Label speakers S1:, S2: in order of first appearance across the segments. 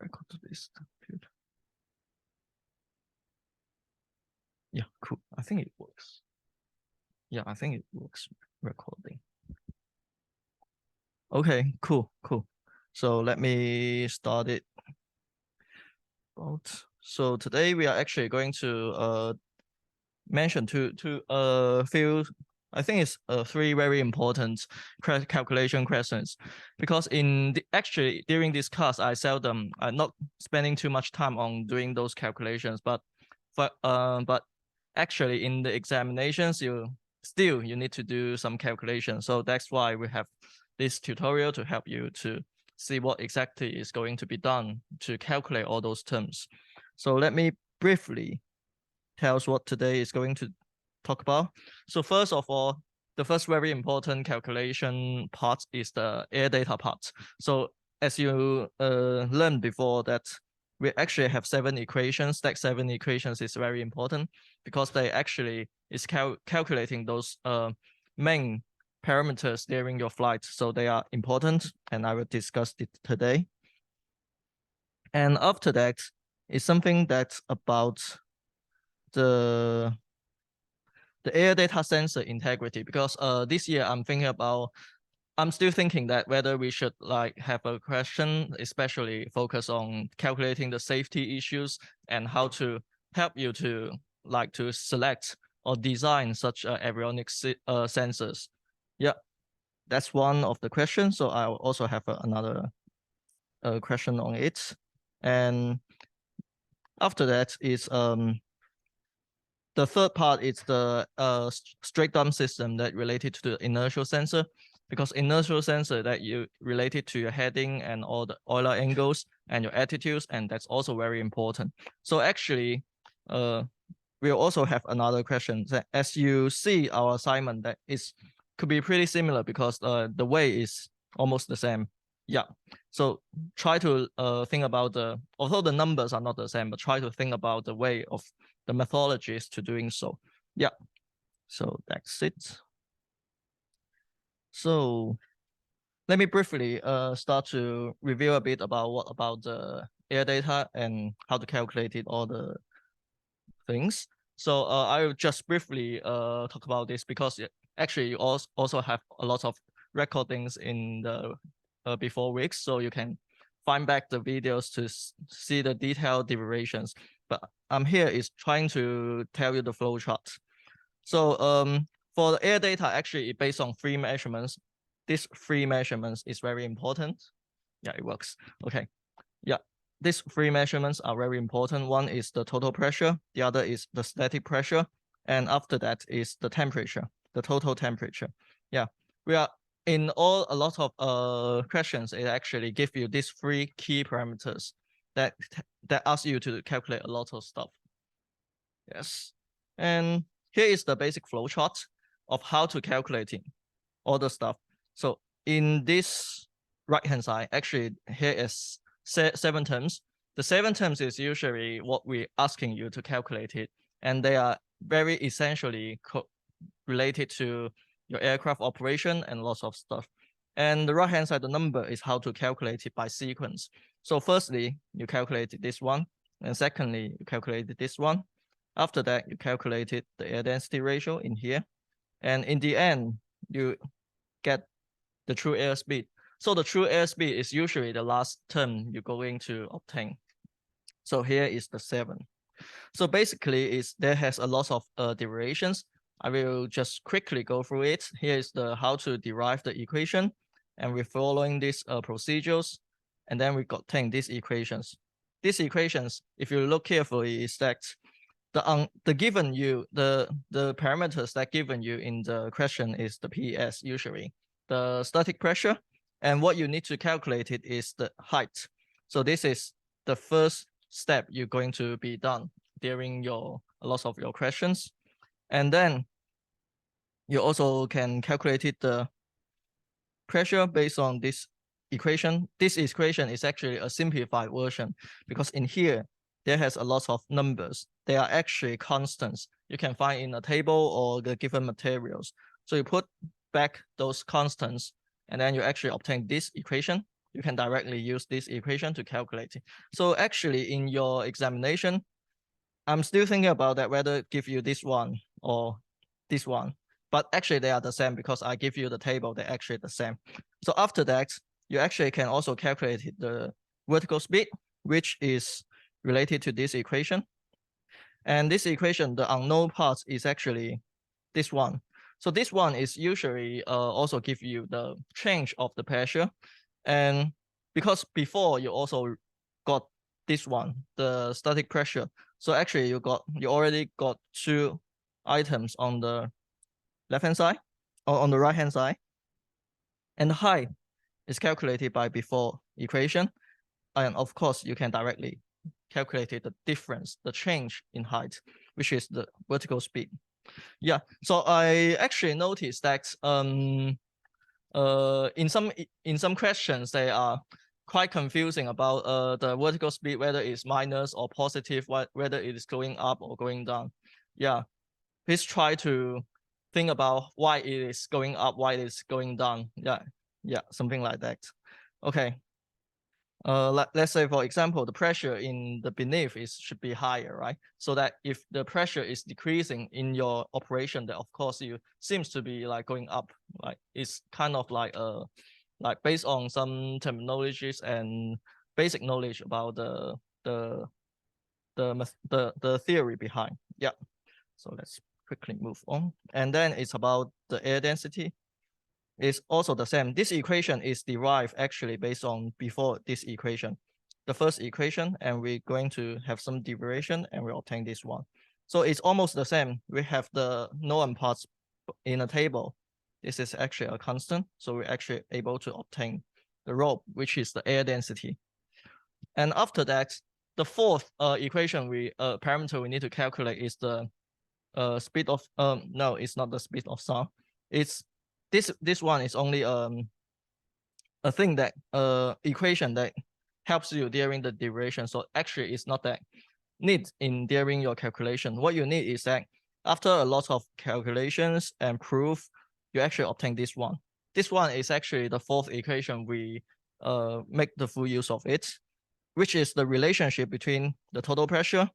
S1: Record this computer. Yeah, cool. I think it works. Yeah, I think it works recording. Okay, cool. So let me start it. So today we are actually going to mention two few, I think it's three very important calculation questions, because actually during this class I'm not spending too much time on doing those calculations, but actually in the examinations you need to do some calculations. So that's why we have this tutorial to help you to see what exactly is going to be done to calculate all those terms. So let me briefly tell us what today is going to talk about. So first of all, the first very important calculation part is the air data part. So as you learned before, that we actually have 7 equations. That 7 equations is very important because they actually is calculating those main parameters during your flight. So they are important, and I will discuss it today. And after that is something that's about the air data sensor integrity, because this year I'm still thinking that whether we should like have a question especially focus on calculating the safety issues and how to help you to select or design such avionics sensors. Yeah, that's one of the questions. So I will also have another question on it. And after that is the third part is the straight dump system that related to the inertial sensor, because inertial sensor that you related to your heading and all the Euler angles and your attitudes, and that's also very important. So actually, we'll also have another question that, as you see our assignment, that could be pretty similar because the way is almost the same. Yeah. So try to think about although the numbers are not the same, but try to think about the way of the methodologies to doing so. Yeah. So that's it. So let me briefly start to review a bit about the air data and how to calculate it, all the things. So I will just briefly talk about this because actually you also have a lot of recordings in the before weeks, so you can find back the videos to see the detailed derivations. But I'm here is trying to tell you the flow chart. So for the air data, actually based on 3 measurements. These 3 measurements is very important. Yeah, it works. Okay. Yeah, these 3 measurements are very important. One is the total pressure, the other is the static pressure, and after that is the temperature, the total temperature. Yeah, we are in a lot of questions. It actually give you these 3 key parameters that ask you to calculate a lot of stuff. Yes, and here is the basic flow chart of how to calculating all the stuff. So in this right hand side, actually here is 7 terms. The 7 terms is usually what we're asking you to calculate it, and they are very essentially related to your aircraft operation and lots of stuff. And the right hand side, the number is how to calculate it by sequence. So firstly, you calculate this one, and secondly, you calculate this one. After that, you calculated the air density ratio in here, and in the end, you get the true airspeed. So the true airspeed is usually the last term you're going to obtain. So here is the 7. So basically, there has a lot of derivations. I will just quickly go through it. Here is the how to derive the equation, and we're following these procedures, and then we obtain these equations. These equations, if you look carefully, is that the given you the parameters that given you in the question is the PS usually, the static pressure, and what you need to calculate it is the height. So this is the first step you're going to be done during a lot of your questions. And then you also can calculate it the pressure based on this equation. This equation is actually a simplified version because in here there has a lot of numbers. They are actually constants you can find in a table or the given materials. So you put back those constants, and then you actually obtain this equation. you can directly use this equation to calculate it. So actually in your examination, I'm still thinking about that, whether give you this one or this one, but actually they are the same because I give you the table, they're actually the same. So after that, you actually can also calculate the vertical speed, which is related to this equation. And this equation, the unknown part is actually this one. So this one is usually also give you the change of the pressure. And because before you also got this one, the static pressure. So actually you already got two items on the left-hand side or on the right-hand side. And the height is calculated by before equation. And of course, you can directly calculate the difference, the change in height, which is the vertical speed. Yeah, so I actually noticed that in some questions they are quite confusing about the vertical speed, whether it's minus or positive, whether it is going up or going down. Yeah, please try to think about why it is going up, why it is going down. Yeah, something like that. Okay. Let's say, for example, the pressure in the beneath should be higher, right? So that if the pressure is decreasing in your operation, that of course you seems to be like going up. Like it's kind of like based on some terminologies and basic knowledge about the theory behind. Yeah. So let's quickly move on. And then it's about the air density. Is also the same. This equation is derived actually based on before this equation, the first equation, and we're going to have some derivation and we obtain this one. So it's almost the same. We have the known parts in a table. This is actually a constant. So we're actually able to obtain the rho, which is the air density. And after that, the fourth equation parameter we need to calculate is the speed of, no, it's not the speed of sound. It's this one is only a thing that equation that helps you during the derivation. So actually it's not that need in during your calculation. What you need is that after a lot of calculations and proof, you actually obtain this one. This one is actually the fourth equation we make the full use of it, which is the relationship between the total pressure,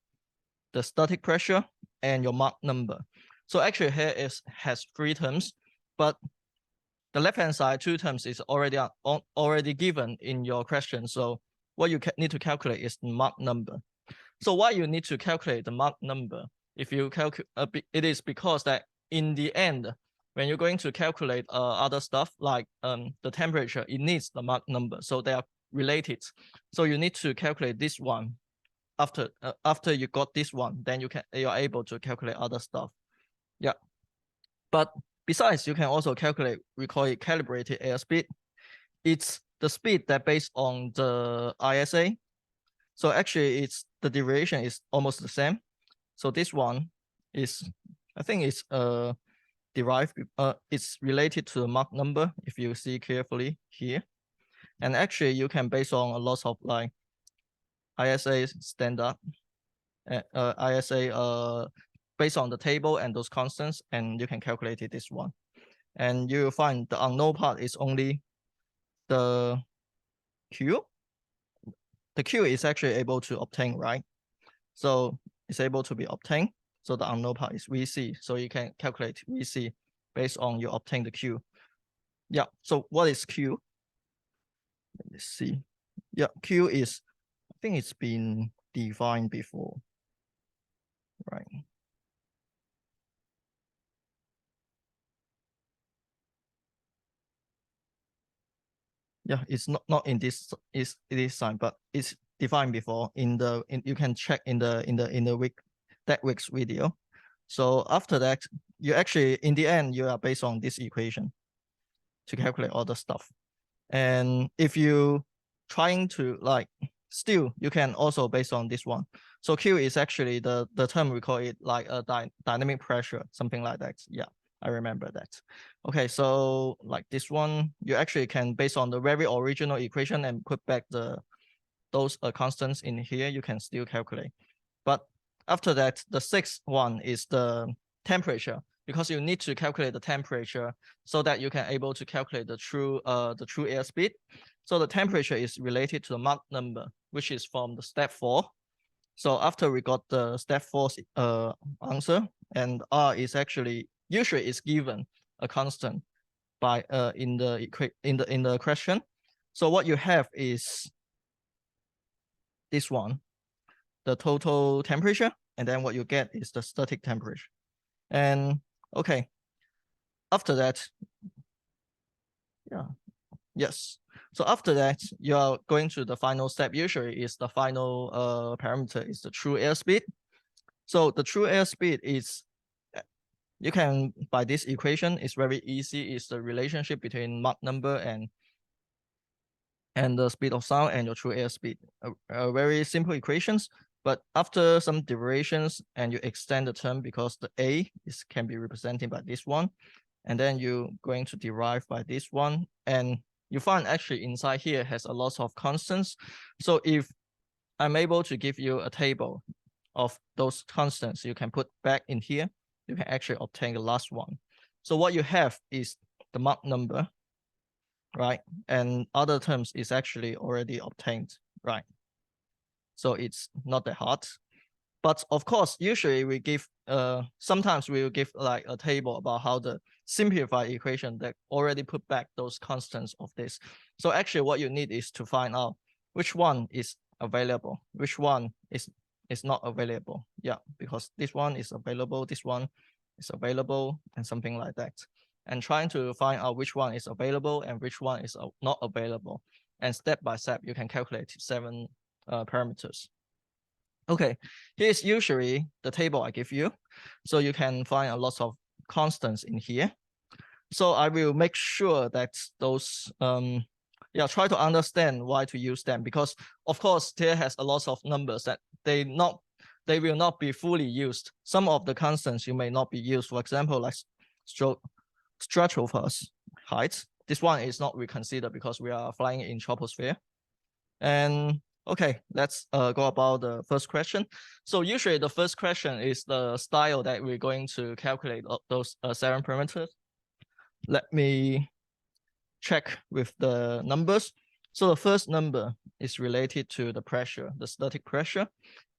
S1: the static pressure, and your Mach number. So actually here has three terms, but the left-hand side, two terms is already given in your question. So what you need to calculate is the Mach number. So why you need to calculate the Mach number? If you calculate, it is because that in the end, when you're going to calculate other stuff like the temperature, it needs the Mach number. So they are related. So you need to calculate this one. After you got this one, then you're able to calculate other stuff. Yeah, but besides, you can also calculate, we call it calibrated airspeed. It's the speed that based on the ISA. So actually the derivation is almost the same. So this one is, I think it's derived, it's related to the Mach number, if you see carefully here. And actually you can base on a lot of like ISA standard, ISA based on the table and those constants, and you can calculate it this one. And you will find the unknown part is only the Q. The Q is actually able to obtain, right? So it's able to be obtained. So the unknown part is VC. So you can calculate VC based on you obtain the Q. Yeah, so what is Q? Let me see. Yeah, Q is, I think it's been defined before, right? Yeah, it's not in this sign, but it's defined before you can check in the week's video. So after that, you actually in the end you are based on this equation to calculate all the stuff. And if you trying to like still, you can also based on this one. So Q is actually the term we call it like a dynamic pressure, something like that. Yeah, I remember that. Okay, so like this one, you actually can based on the very original equation and put back those constants in here, you can still calculate. But after that, the sixth one is the temperature. because you need to calculate the temperature so that you can able to calculate the true airspeed. So the temperature is related to the Mach number, which is from the step 4. So after we got the step 4 answer, and R is actually usually is given a constant by in the question. So what you have is this one, the total temperature, and then what you get is the static temperature. And okay, after that, yes. So after that, you are going to the final step. Usually is the final parameter is the true airspeed. So the true airspeed is, you can, by this equation, it's very easy. It's the relationship between Mach number and the speed of sound and your true airspeed. Very simple equations, but after some derivations and you extend the term because the A can be represented by this one, and then you're going to derive by this one, and you find actually inside here has a lot of constants. So if I'm able to give you a table of those constants you can put back in here, you can actually obtain the last one. So what you have is the Mach number, right? And other terms is actually already obtained, right? So it's not that hard. But of course, usually we give, sometimes we will give like a table about how the simplified equation that already put back those constants of this. So actually what you need is to find out which one is available, which one is not available. Yeah, because this one is available, this one is available, and something like that. And trying to find out which one is available and which one is not available. And step by step, you can calculate 7 parameters. Okay, here's usually the table I give you. So you can find a lot of constants in here. So I will make sure that those, try to understand why to use them, because of course there has a lot of numbers that they will not be fully used. Some of the constants you may not be used. For example, like stratospheric height. This one is not reconsidered because we are flying in troposphere. And okay, let's go about the first question. So usually the first question is the style that we're going to calculate those 7 parameters. Let me check with the numbers. So the first number is related to the pressure, the static pressure.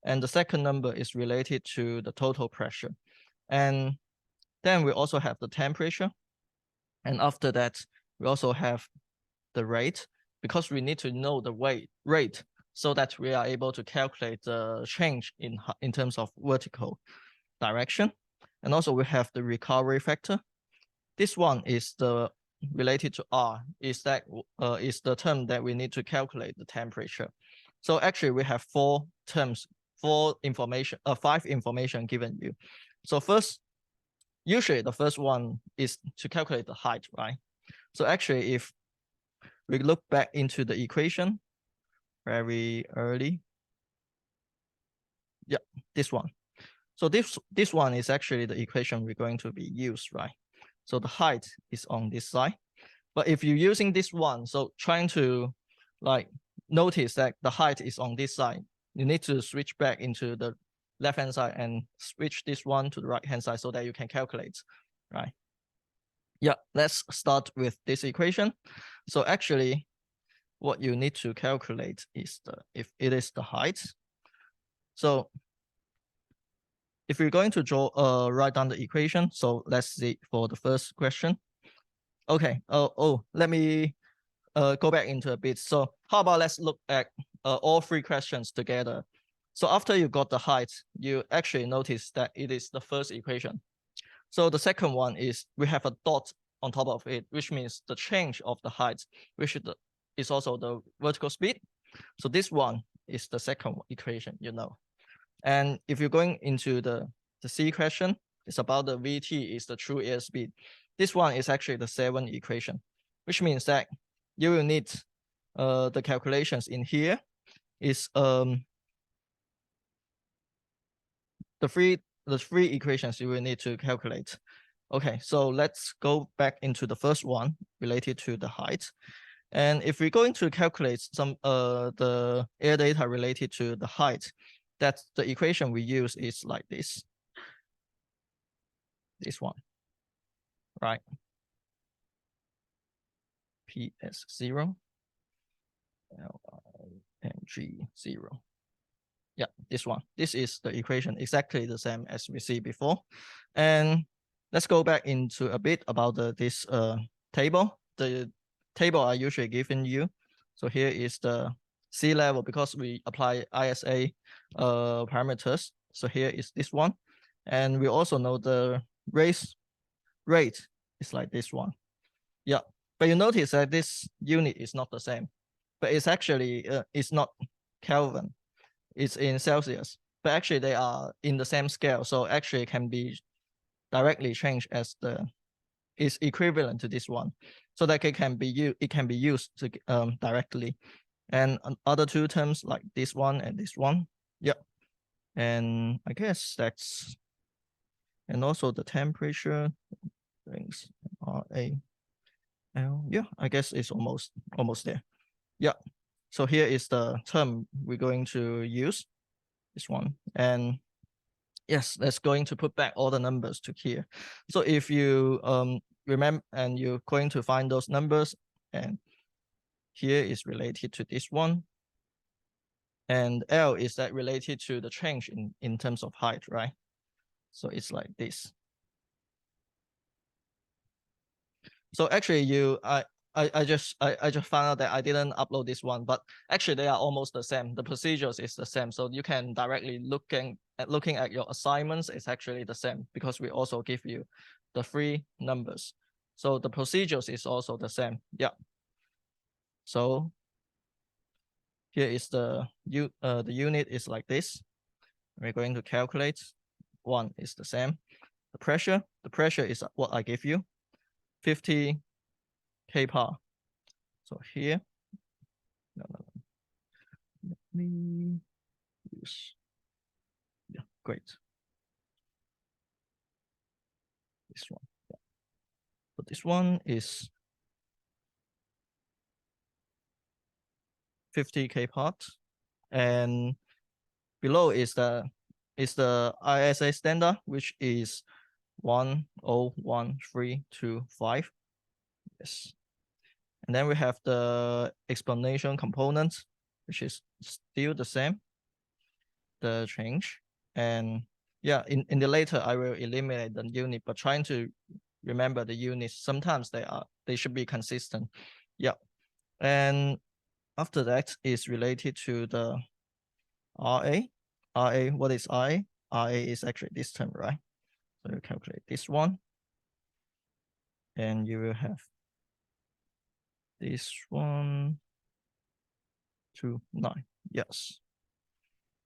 S1: And the second number is related to the total pressure. And then we also have the temperature. And after that, we also have the rate, because we need to know the rate so that we are able to calculate the change in terms of vertical direction. And also we have the recovery factor. This one is the related to R, is the term that we need to calculate the temperature. So actually we have 4 terms, 5 information given you. So first, usually the first one is to calculate the height, right? So actually if we look back into the equation very early. Yeah, this one. So this one is actually the equation we're going to be used, right? So the height is on this side. But if you're using this one, so trying to like notice that the height is on this side, you need to switch back into the left-hand side and switch this one to the right-hand side so that you can calculate, right? Yeah, let's start with this equation. So actually, what you need to calculate is if it is the height. So if you're going to write down the equation, so let's see for the first question. Okay, let me go back into a bit. So how about let's look at all 3 questions together. So after you got the height, you actually notice that it is the first equation. So the second one is we have a dot on top of it, which means the change of the height, which is also the vertical speed. So this one is the second equation, you know. And if you're going into the C question, it's about the VT is the true airspeed. This one is actually the 7th equation, which means that you will need the calculations in here is the three equations you will need to calculate. Okay, so let's go back into the first one related to the height. And if we're going to calculate some the air data related to the height, that's the equation we use is like this one. right? PS0, Li, and G0. Yeah, this one. This is the equation exactly the same as we see before. And let's go back into a bit about this table. The table I usually given you. So here is the sea level because we apply ISA parameters. So here is this one. And we also know the rate is like this one. Yeah, but you notice that this unit is not the same, but it's actually it's not Kelvin, it's in Celsius, but actually they are in the same scale. So actually it can be directly changed as is equivalent to this one, so that it can be used to directly. And other two terms like this one and this one, yeah. And I guess that's, and also the temperature things, RA, L, yeah, I guess it's almost there. Yeah. So here is the term we're going to use, this one. And yes, that's going to put back all the numbers to here. So if you remember, and you're going to find those numbers, and here is related to this one, and L is that related to the change in terms of height, right? So it's like this. So actually I just found out that I didn't upload this one, but actually they are almost the same. The procedures is the same. So you can directly looking at your assignments, it's actually the same because we also give you the three numbers. So the procedures is also the same. Yeah. So here is the unit is like this. We're going to calculate. One is the same. The pressure is what I give you, 50 kPa. So here, no. Let me use, yeah, great. This one. Yeah. So this one is 50 kPa, and below is the ISA standard, which is 101325. Yes. And then we have the explanation component, which is still the same, the change. And yeah, in the later I will eliminate the unit, but trying to remember the units, sometimes they should be consistent. Yeah. And after that is related to the RA. RA, what is RA? RA is actually this term, right? So you calculate this one, and you will have this one, 2, 9. Yes.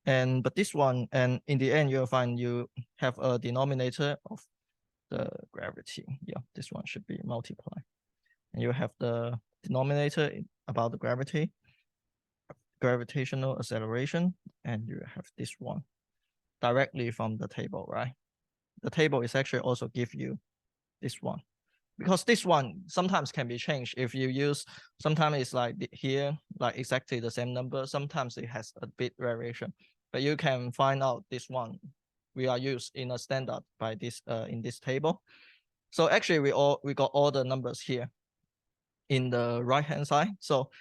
S1: And but this one, and in the end, you'll find you have a denominator of the gravity. Yeah, this one should be multiplied. And you have the denominator about the gravity, gravitational acceleration, and you have this one directly from the table, right? The table is actually also give you this one, because this one sometimes can be changed if you use, sometimes it's like here, like exactly the same number. Sometimes it has a bit variation, but you can find out this one we are used in a standard by this in this table. So actually we got all the numbers here in the right hand side. So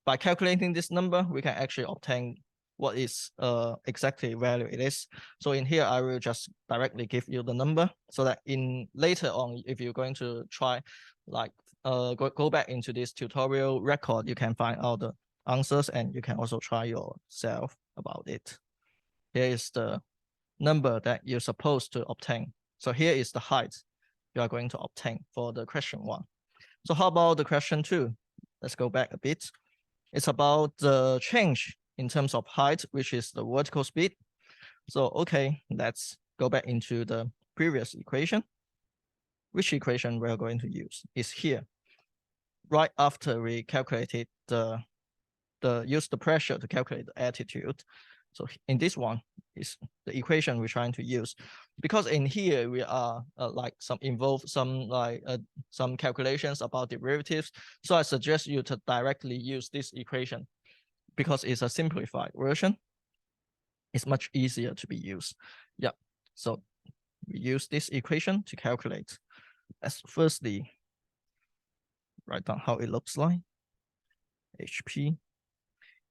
S1: by calculating this number, we can actually obtain what is exactly value it is. So in here, I will just directly give you the number so that in later on, if you're going to try like go back into this tutorial record, you can find all the answers and you can also try yourself about it. Here is the number that you're supposed to obtain. So here is the height you are going to obtain for the question one. So how about the question two? Let's go back a bit. It's about the change in terms of height, which is the vertical speed. So, okay, let's go back into the previous equation. Which equation we're going to use is here. Right after we calculated use the pressure to calculate the altitude. So in this one is the equation we're trying to use, because in here we are like some calculations about derivatives. So I suggest you to directly use this equation because it's a simplified version. It's much easier to be used. Yeah. So we use this equation to calculate let's firstly write down how it looks like. HP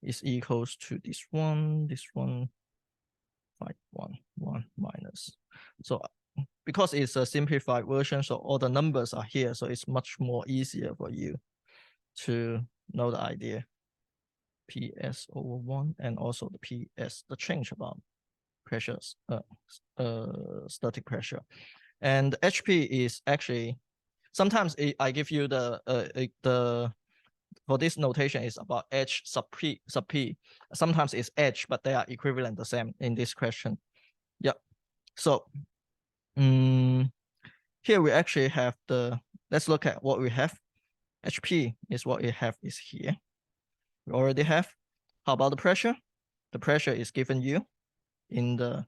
S1: is equals to this one, 511 minus. So because it's a simplified version, so all the numbers are here, so it's much more easier for you to know the idea. PS over 1 and also the PS, the change about pressures, static pressure. And HP is actually, sometimes I give you the for this notation is about H sub P. Sometimes it's H, but they are equivalent the same in this question. Yep. So here we actually have let's look at what we have. HP is what we have is here. We already have. How about the pressure? The pressure is given you in the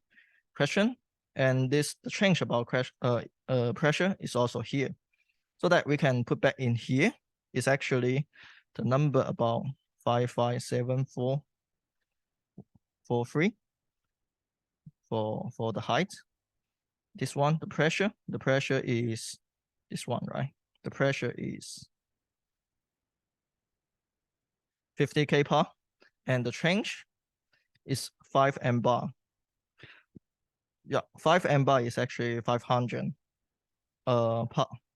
S1: question. And the change about pressure is also here. So that we can put back in here is actually the number about 557,443 for the height. This one, the pressure is this one, right? The pressure is 50 kPa, and the change is 5 mbar. Yeah, 5 mbar is actually 500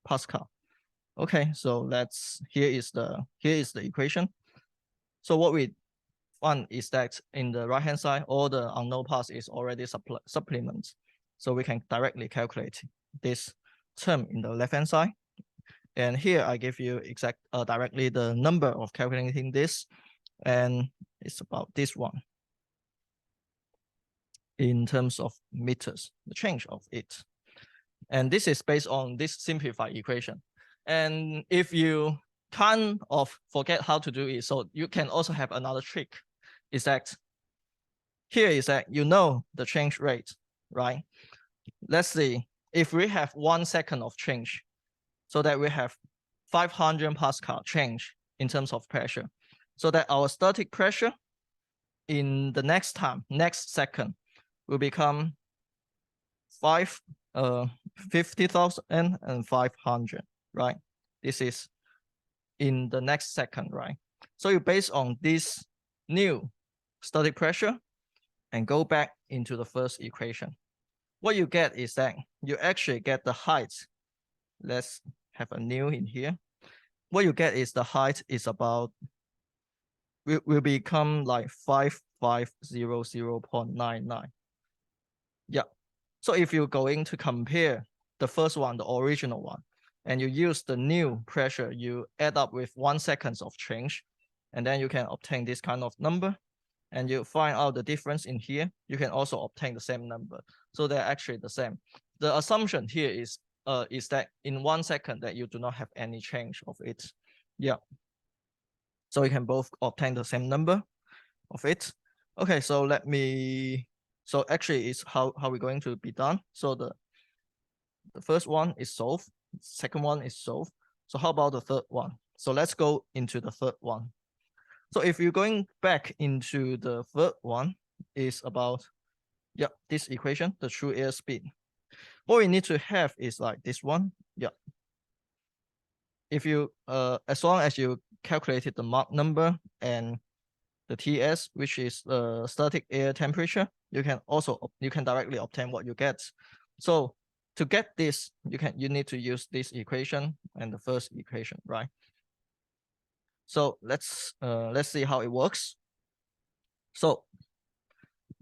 S1: Pascal. Okay, so here is the equation. So what we want is that in the right hand side, all the unknown parts is already supplement. So we can directly calculate this term in the left hand side. And here I give you directly the number of calculating this, and it's about this one in terms of meters, the change of it. And this is based on this simplified equation. And if you kind of forget how to do it, so you can also have another trick, is that here is that you know the change rate, right? Let's see, if we have 1 second of change, so that we have 500 Pascal change in terms of pressure, so that our static pressure in the next second will become 50,500, right? This is in the next second, right? So you base on this new static pressure and go back into the first equation. What you get is that you actually get the height. Let's have a new in here. What you get is the height is about, will become like 5500.99. Yeah. So if you're going to compare the first one, the original one, and you use the new pressure, you add up with 1 second of change, and then you can obtain this kind of number, and you find out the difference in here, you can also obtain the same number. So they're actually the same. The assumption here is that in 1 second that you do not have any change of it. Yeah. So you can both obtain the same number of it. Okay, so so actually it's how we're going to be done. So the first one is solved, second one is solved. So how about the third one? So let's go into the third one. So if you're going back into the third one, is about, yeah, this equation, the true airspeed. What we need to have is like this one. Yeah. If you as long as you calculated the Mach number and the TS, which is the static air temperature, you can directly obtain what you get. So to get this, you need to use this equation and the first equation, right? So let's see how it works. So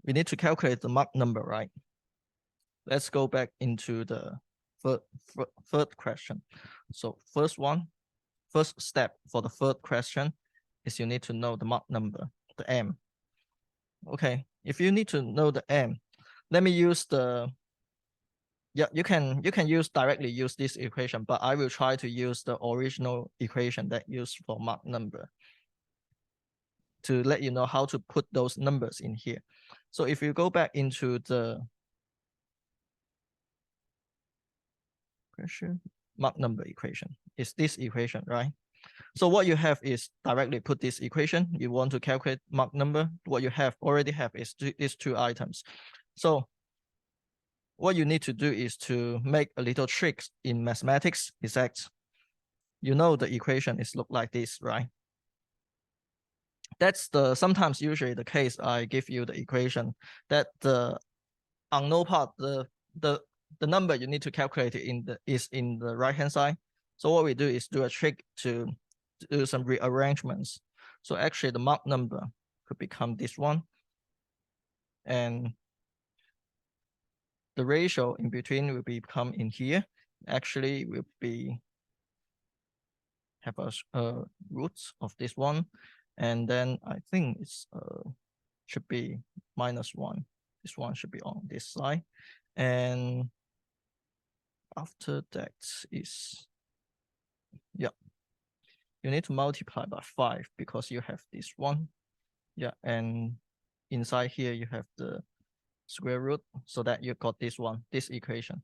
S1: we need to calculate the Mach number, right? Let's go back into the third question. So first step for the third question is you need to know the Mach number, the M. Okay, if you need to know the M, let me use you can directly use this equation, but I will try to use the original equation that used for Mach number to let you know how to put those numbers in here. So if you go back into the pressure Mach number equation, it's this equation, right? So what you have is directly put this equation. You want to calculate Mach number. What you already have is these two items. So what you need to do is to make a little trick in mathematics. Is that you know the equation is look like this, right? That's the sometimes usually the case. I give you the equation that the unknown part, the number you need to calculate is in the right hand side. So what we do is do a trick to do some rearrangements. So actually the Mach number could become this one, and the ratio in between will become in here. Actually will be have a root of this one, and then I think it's should be -1. This one should be on this side, and after that is, yeah, you need to multiply by 5 because you have this one, yeah, and inside here you have the square root, so that you got this one, this equation.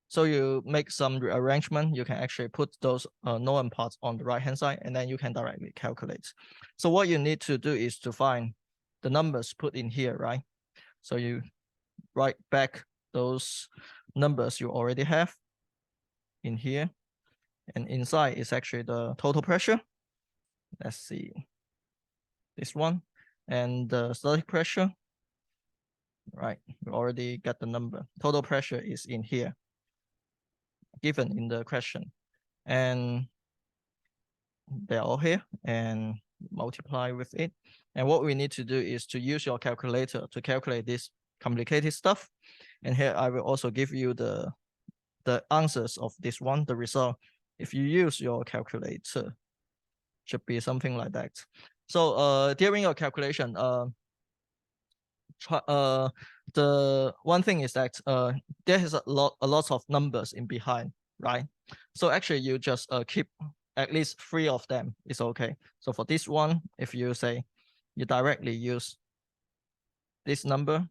S1: So you make some rearrangement, you can actually put those known parts on the right hand side, and then you can directly calculate. So what you need to do is to find the numbers put in here, right? So you write back those numbers you already have in here, and inside is actually the total pressure. Let's see, this one, and the static pressure, right? We already got the number. Total pressure is in here, given in the question, and they're all here, and multiply with it. And what we need to do is to use your calculator to calculate this complicated stuff. And here I will also give you the answers of this one, the result. If you use your calculator, should be something like that. So during your calculation, the one thing is that there is a lot of numbers in behind, right? So actually you just keep at least 3 of them is okay. So for this one, if you say you directly use this number,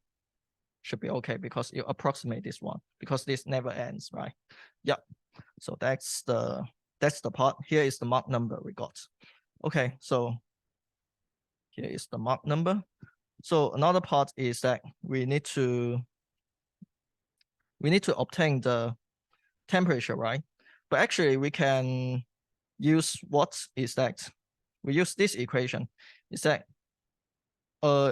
S1: should be okay because you approximate this one because this never ends, right? Yeah. So that's the part. Here is the Mach number we got. Okay, so here is the Mach number. So another part is that we need to obtain the temperature, right? But actually we can use what is that? We use this equation. Is that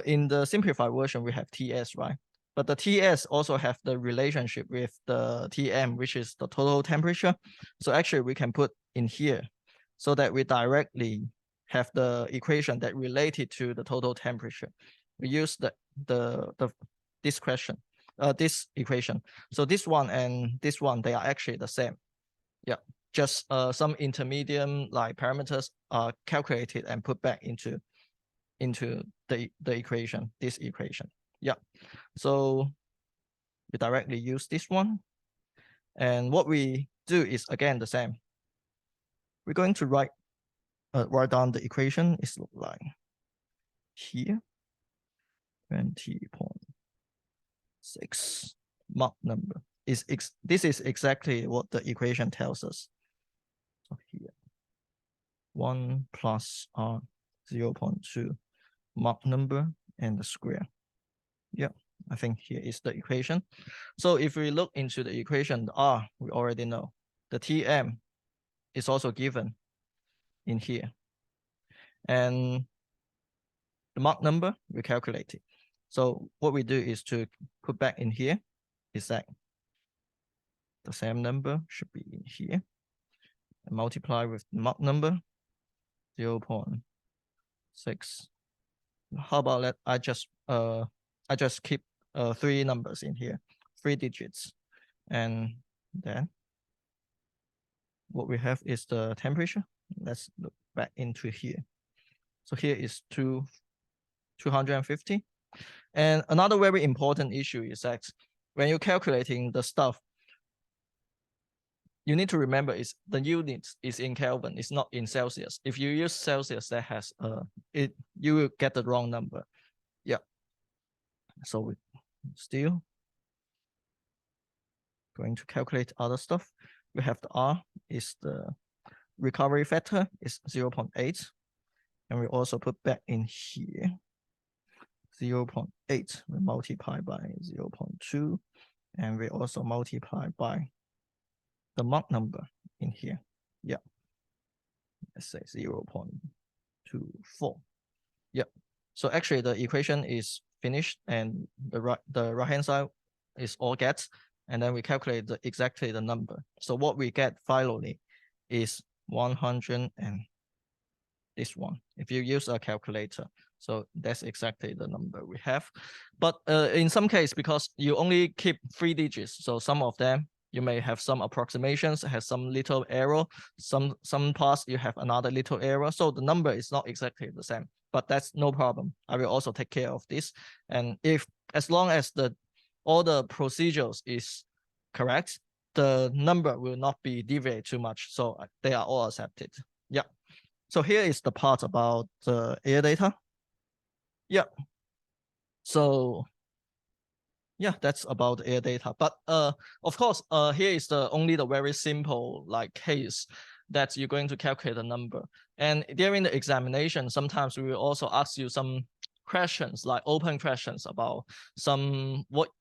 S1: in the simplified version we have Ts, right? But the Ts also have the relationship with the Tm, which is the total temperature. So actually we can put in here so that we directly have the equation that related to the total temperature. We use this question, this equation. So this one and this one, they are actually the same. Yeah, just some intermediate like parameters are calculated and put back into the equation, this equation. Yeah, so we directly use this one. And what we do is again the same. We're going to write down the equation. It's like here, 20.6 Mach number. This is exactly what the equation tells us. So here, 1 plus R 0.2 Mach number and the square. Yeah, I think here is the equation. So if we look into the equation, the R, we already know. The Tm is also given in here. And the Mach number, we calculate it. So what we do is to put back in here is that the same number should be in here and multiply with the Mach number 0.6. How about that? I just keep 3 numbers in here, 3 digits, and then what we have is the temperature. Let's look back into here. So here is 250. And another very important issue is that when you're calculating the stuff, you need to remember is the unit is in Kelvin, it's not in Celsius. If you use Celsius, that has you will get the wrong number. Yeah. So we still going to calculate other stuff. We have the R is the recovery factor is 0.8. And we also put back in here 0.8. We multiply by 0.2 and we also multiply by the Mach number in here. Yeah, let's say 0.24. Yep. So actually the equation is finished and the right hand side is all gets, and then we calculate exactly the number. So what we get finally is 100 and this one, if you use a calculator. So that's exactly the number we have. But in some case, because you only keep 3 digits, so some of them you may have some approximations, has some little error, some parts you have another little error. So the number is not exactly the same, but that's no problem. I will also take care of this. And if, as long as all the procedures is correct, the number will not be deviate too much. So they are all accepted. Yeah. So here is the part about the air data. Yeah. So yeah, that's about air data. But of course, here is only the very simple like case that you're going to calculate a number. And during the examination, sometimes we will also ask you some questions, like open questions about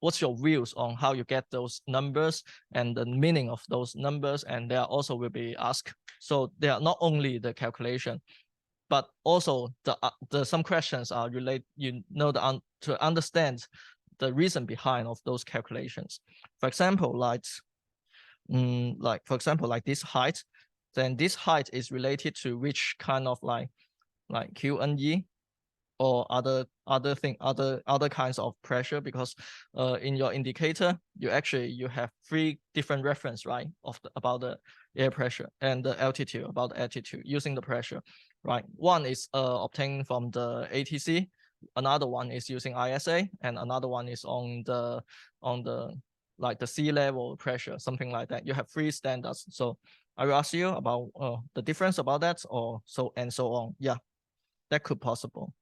S1: what's your views on how you get those numbers and the meaning of those numbers. And there also will be asked. So they are not only the calculation, but also the some questions are related, to understand the reason behind of those calculations. For example, like this height, then this height is related to which kind of like QNE or other kinds of pressure, because in your indicator you have 3 different reference, right, about the air pressure and the altitude, about the altitude using the pressure, right? One is obtained from the ATC, another one is using ISA, and another one is on the like the sea level pressure, something like that. You have 3 standards. So I will ask you about the difference about that, or so and so on. Yeah, that could possible.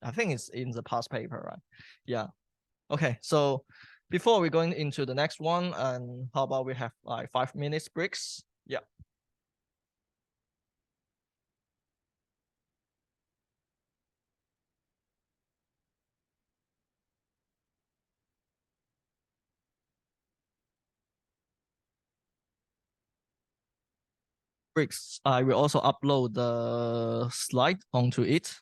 S1: I think it's in the past paper, right? Yeah. Okay. So before we going into the next one, and how about we have like 5 minutes breaks? Yeah. Breaks. I will also upload the slide onto it.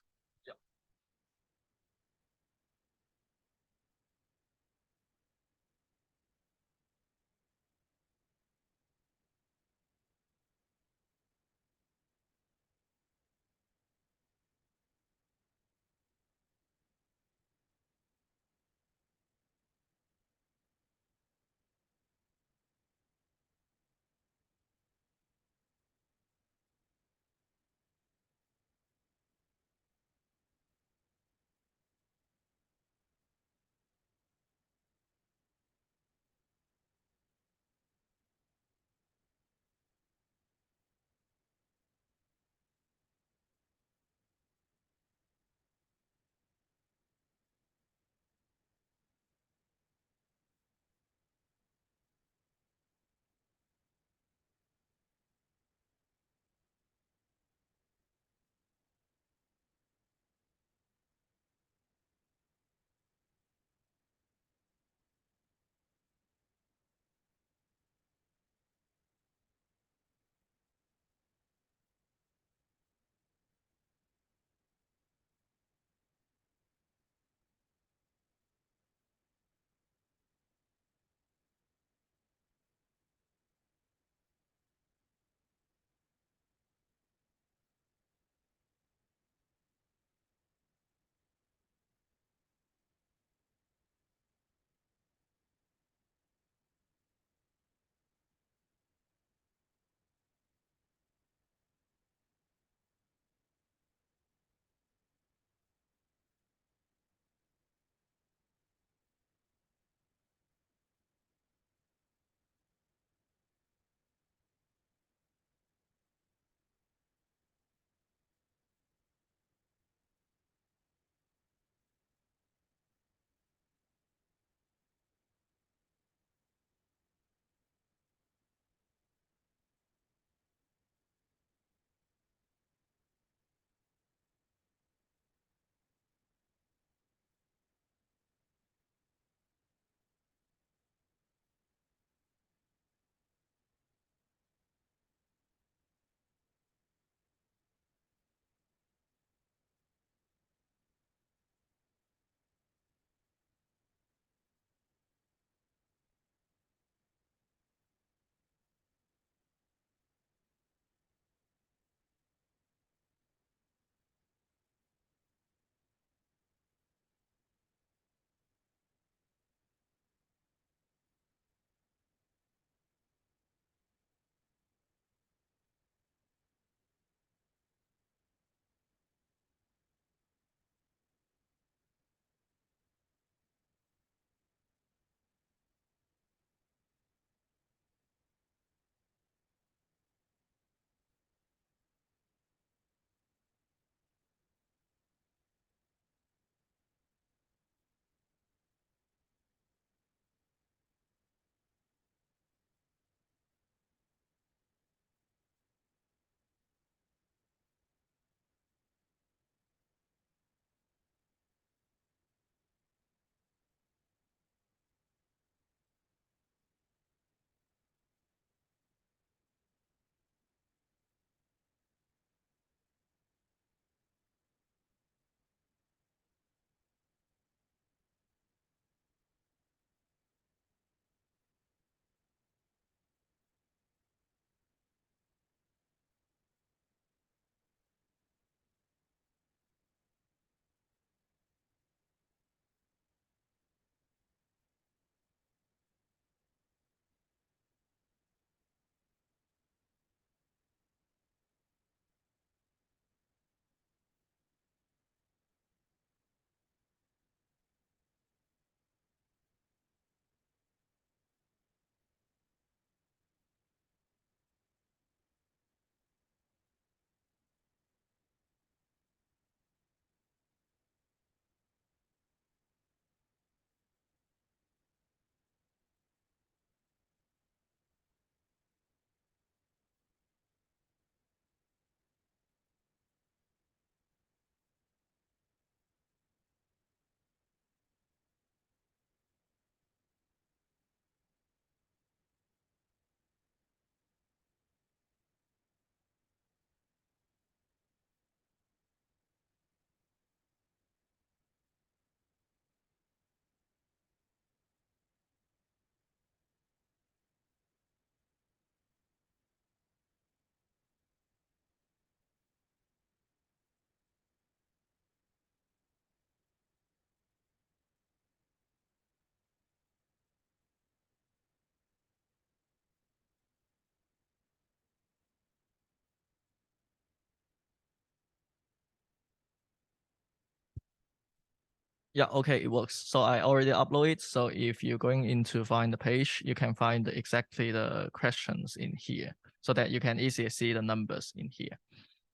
S1: Yeah, okay, it works. So I already upload it. So if you're going in to find the page, you can find exactly the questions in here so that you can easily see the numbers in here.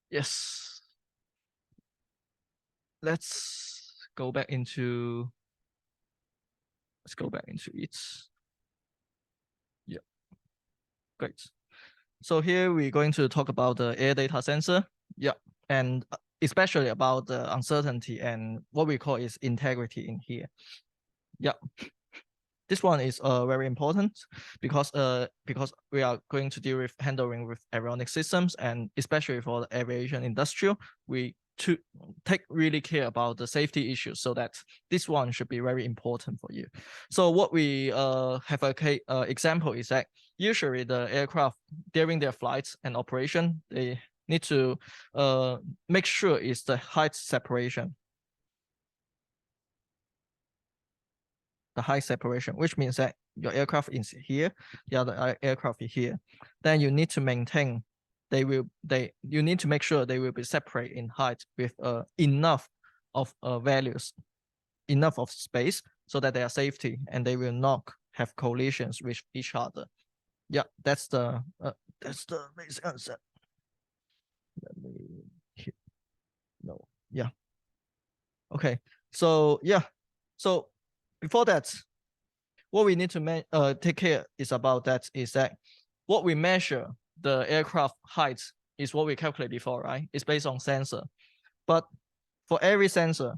S1: Yes. Let's go back into it. Yeah, great. So here we're going to talk about the air data sensor. Yeah, and especially about the uncertainty and what we call is integrity in here. Yeah, this one is very important because we are going to deal with handling with avionics systems, and especially for the aviation industry, we to take really care about the safety issues, so that this one should be very important for you. So what we have a example is that usually the aircraft during their flights and operation, they need to make sure is the height separation. The height separation, which means that your aircraft is here, the other aircraft is here. Then you need to maintain, you need to make sure they will be separate in height with enough of values, enough of space, so that they are safety and they will not have collisions with each other. Yeah, that's the basic answer. Let me hit no. Yeah. Okay. So yeah. So before that, what we need to take care is about that is that what we measure the aircraft height is what we calculate before, right? It's based on sensor. But for every sensor,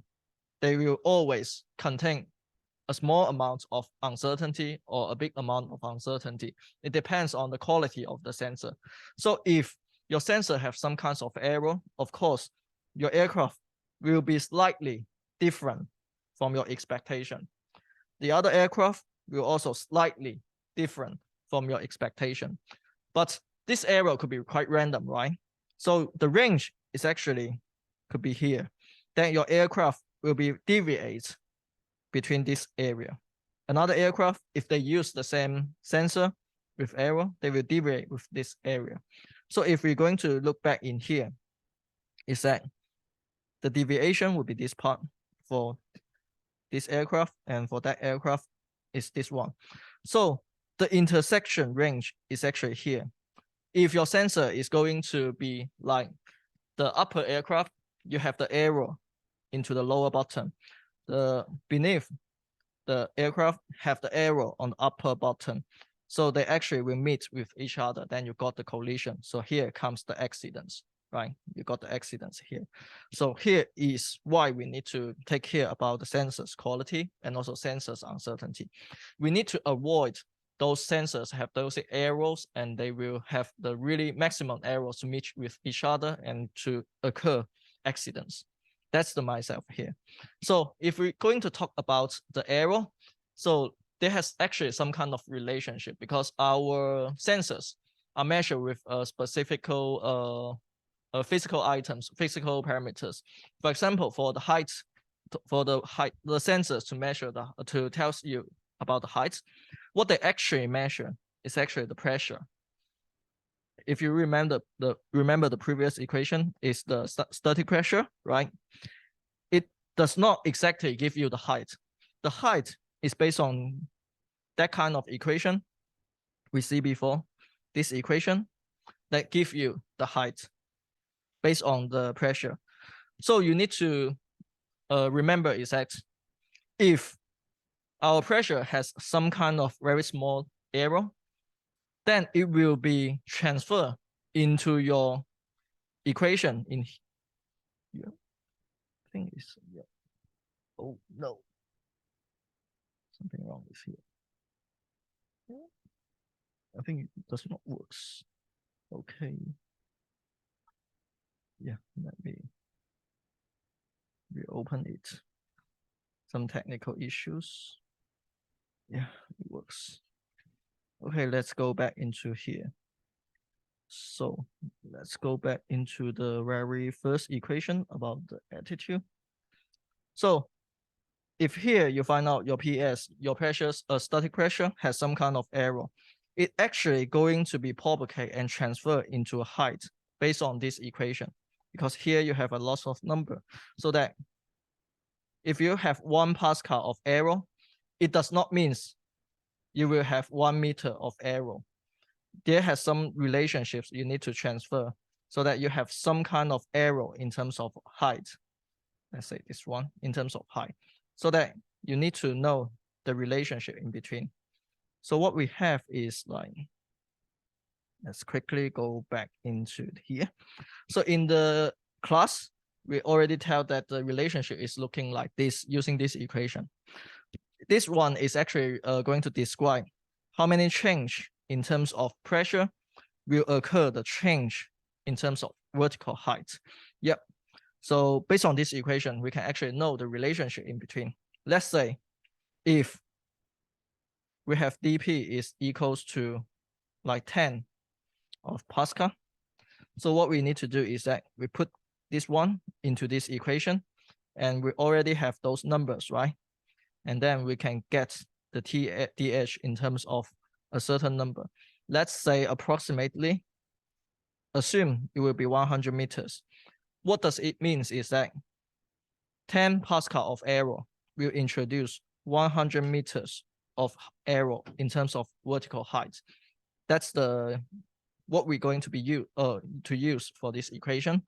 S1: they will always contain a small amount of uncertainty or a big amount of uncertainty. It depends on the quality of the sensor. So if your sensor have some kinds of error, of course, your aircraft will be slightly different from your expectation. The other aircraft will also slightly different from your expectation. But this error could be quite random, right? So the range is actually could be here. Then your aircraft will be deviate between this area. Another aircraft, if they use the same sensor with error, they will deviate with this area. So if we're going to look back in here, is that the deviation will be this part for this aircraft, and for that aircraft is this one. So the intersection range is actually here. If your sensor is going to be like the upper aircraft, you have the arrow into the lower bottom. The beneath the aircraft have the arrow on the upper bottom. So they actually will meet with each other. Then you got the collision. So here comes the accidents, right? You got the accidents here. So here is why we need to take care about the sensors quality and also sensors uncertainty. We need to avoid those sensors have those arrows, and they will have the really maximum arrows to meet with each other and to occur accidents. That's the myself here. So if we're going to talk about the arrow, so there has actually some kind of relationship because our sensors are measured with a specific physical items, physical parameters. For example, for the height, the sensors to measure to tell you about the height, what they actually measure is actually the pressure. If you remember the previous equation is the static pressure, right? It does not exactly give you the height. The height is based on that kind of equation we see before. This equation that give you the height based on the pressure. So you need to remember is that if our pressure has some kind of very small error, then it will be transferred into your equation in here. I think it's, yeah. Oh no, something wrong is here. I think it does not work. Okay. Yeah, let me reopen it. Some technical issues. Yeah, it works. Okay, let's go back into here. So let's go back into the very first equation about the attitude. So if here you find out your PS, your pressures, static pressure has some kind of error, it actually going to be propagate and transfer into a height based on this equation, because here you have a loss of number. So that if you have 1 Pascal of error, it does not mean you will have 1 meter of error. There has some relationships you need to transfer so that you have some kind of error in terms of height. Let's say this one in terms of height, so that you need to know the relationship in between. So what we have is like, let's quickly go back into here. So in the class, we already tell that the relationship is looking like this using this equation. This one is actually going to describe how many change in terms of pressure will occur the change in terms of vertical height. Yep. So based on this equation, we can actually know the relationship in between. Let's say if we have dP is equals to like 10 of Pascal. So what we need to do is that we put this one into this equation, and we already have those numbers, right? And then we can get the TDH in terms of a certain number. Let's say approximately, assume it will be 100 meters. What does it mean is that 10 Pascal of error will introduce 100 meters of error in terms of vertical height. That's the what we're going to be use for this equation.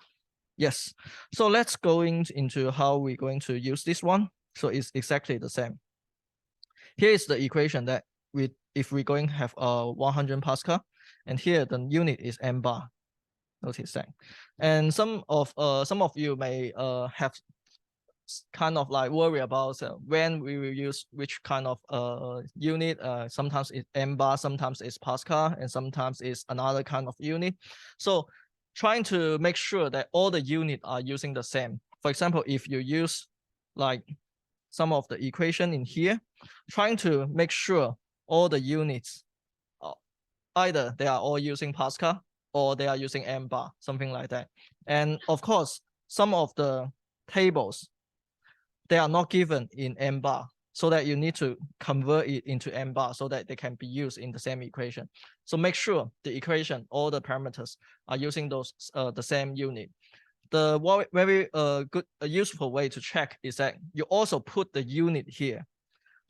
S1: Yes. So let's go into how we're going to use this one. So it's exactly the same. Here is the equation that if we're going to have 100 Pascal, and here the unit is m bar. Notice that. And some of you may have kind of like worry about when we will use which kind of unit. Sometimes it's m bar, sometimes it's Pascal, and sometimes it's another kind of unit. So trying to make sure that all the units are using the same. For example, if you use like some of the equation in here, trying to make sure all the units, either they are all using Pascal or they are using m bar, something like that. And of course, some of the tables, they are not given in m bar, so that you need to convert it into m bar so that they can be used in the same equation. So make sure the equation, all the parameters are using those the same unit. The very good useful way to check is that you also put the unit here.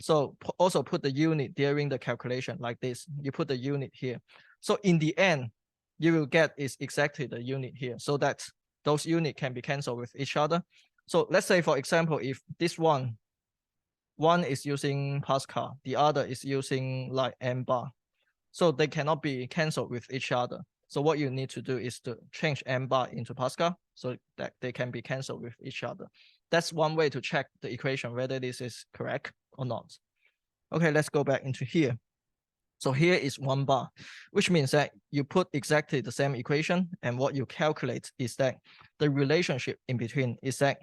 S1: So also put the unit during the calculation like this. You put the unit here. So in the end, you will get is exactly the unit here, so that those units can be canceled with each other. So let's say, for example, if this one is using Pascal, the other is using like m bar, so they cannot be canceled with each other. So what you need to do is to change m bar into Pascal so that they can be canceled with each other. That's one way to check the equation, whether this is correct or not. Okay, let's go back into here. So here is 1 bar, which means that you put exactly the same equation, and what you calculate is that the relationship in between is that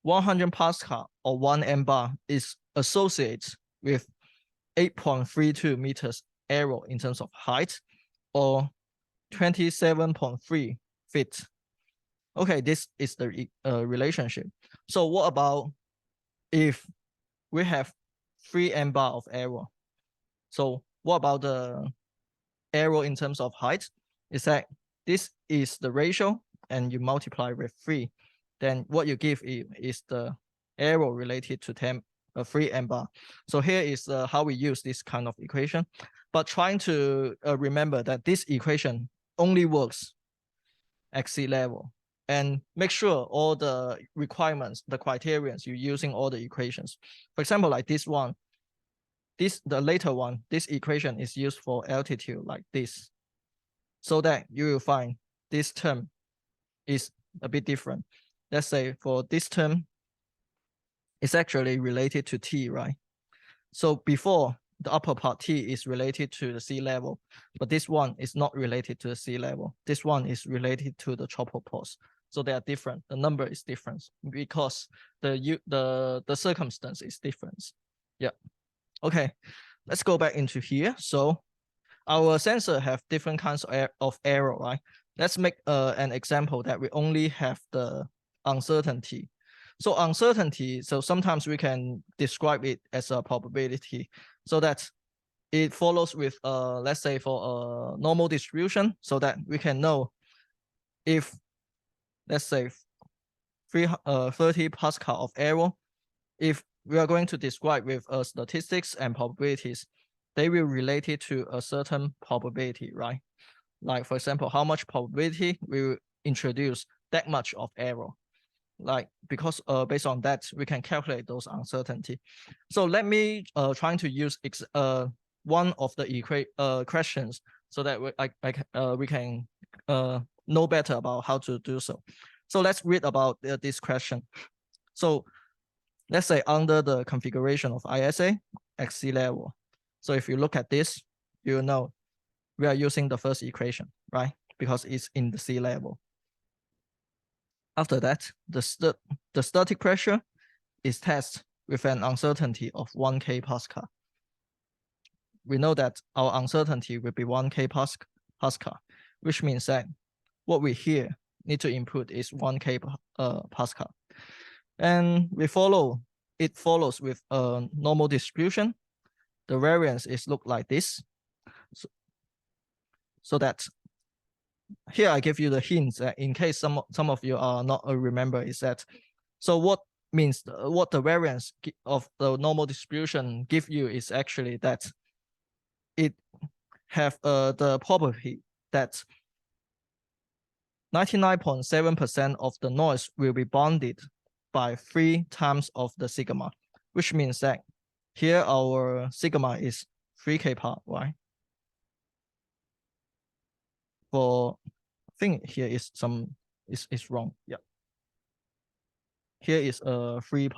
S1: 100 Pascal or 1 m bar is associated with 8.32 meters error in terms of height, or 27.3 feet. Okay, this is the relationship. So what about if we have 3 m bar of error? So what about the error in terms of height? Is that this is the ratio, and you multiply with 3. Then what you give is the error related to 3 m bar. So here is how we use this kind of equation. But trying to remember that this equation only works at sea level, and make sure all the requirements, the criterions, you're using all the equations. For example, like this one, the later one, this equation is used for altitude like this, so that you will find this term is a bit different. Let's say for this term, it's actually related to T, right? So before, the upper part T is related to the sea level, but this one is not related to the sea level. This one is related to the tropopause. So they are different. The number is different because the circumstance is different. Yeah. Okay, let's go back into here. So our sensor have different kinds of error, right? Let's make an example that we only have the uncertainty. So uncertainty, so sometimes we can describe it as a probability, so that it follows with, let's say, for a normal distribution, so that we can know if, let's say, 30 Pascal of error if we are going to describe with statistics and probabilities, they will relate it to a certain probability, right? Like for example, how much probability we will introduce that much of error. Like because based on that, we can calculate those uncertainty. So let me trying to use one of the questions so that we can know better about how to do so. So let's read about this question. So let's say under the configuration of ISA at sea level. So if you look at this, you know we are using the first equation, right? Because it's in the sea level. After that, the static pressure is tested with an uncertainty of 1K Pascal. We know that our uncertainty will be 1K Pascal, which means that what we here need to input is 1K Pascal. And it follows with a normal distribution. The variance is look like this. So that here I give you the hints that in case some of you are not remember is that, so what means what the variance of the normal distribution give you is actually that it have the probability that 99.7% of the noise will be bounded by 3 times of the sigma, which means that here our sigma is 3K part, right? For I think here is some is wrong. Yeah. Here is a 3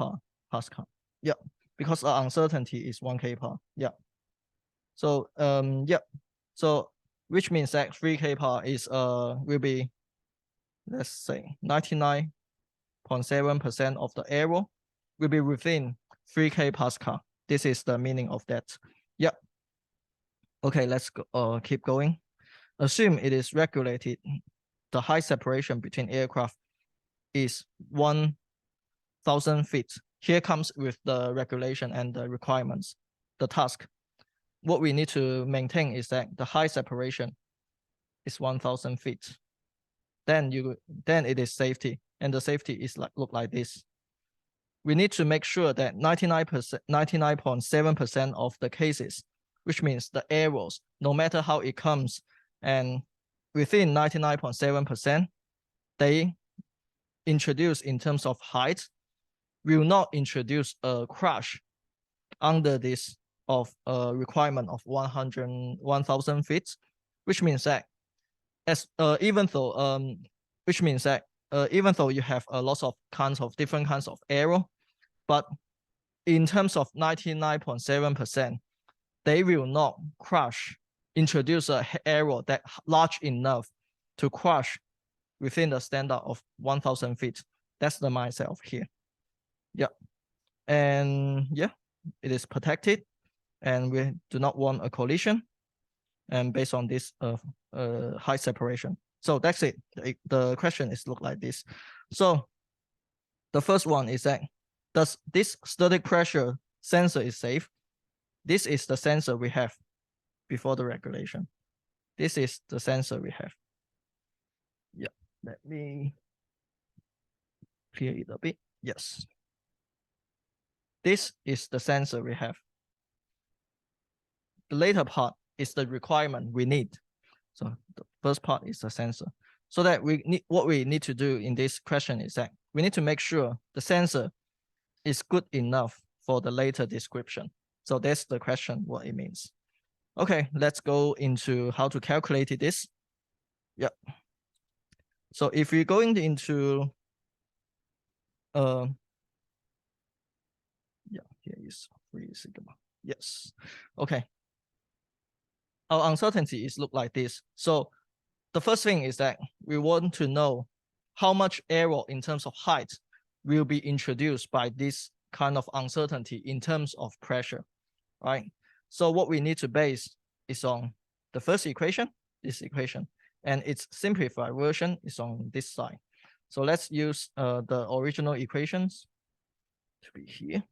S1: Pascal. Yeah, because our uncertainty is 1K part. Yeah. So yeah. So which means that 3K part is will be, let's say 99.7% of the error will be within 3K Pascal. This is the meaning of that. Yeah. Okay, let's go, keep going. Assume it is regulated. The height separation between aircraft is 1,000 feet. Here comes with the regulation and the requirements. The task. What we need to maintain is that the height separation is 1,000 feet. Then it is safety, and the safety is look like this. We need to make sure that 99.7% of the cases, which means the errors, no matter how it comes, and within 99.7%, they introduce in terms of height, will not introduce a crash under this of a requirement of 1,000 feet, which means that even though you have a lot of different kinds of error, but in terms of 99.7%, they will not introduce an error that large enough to crash within the standard of 1,000 feet. That's the mindset of here. Yeah. And yeah, it is protected, and we do not want a collision. And based on this height separation. So that's it. The question is look like this. So the first one is that, does this static pressure sensor is safe? This is the sensor we have before the regulation. This is the sensor we have. Yeah, let me clear it a bit. Yes. This is the sensor we have. The later part is the requirement we need. So the first part is the sensor. So that what we need to do in this question is that we need to make sure the sensor is good enough for the later description. So that's the question, what it means. Okay, let's go into how to calculate this. Yeah. So if we're going into yeah, here is 3 sigma. Yes. Okay. Our uncertainty is look like this. So the first thing is that we want to know how much error in terms of height will be introduced by this kind of uncertainty in terms of pressure, right? So what we need to base is on the first equation, this equation, and its simplified version is on this side. So let's use the original equations to be here.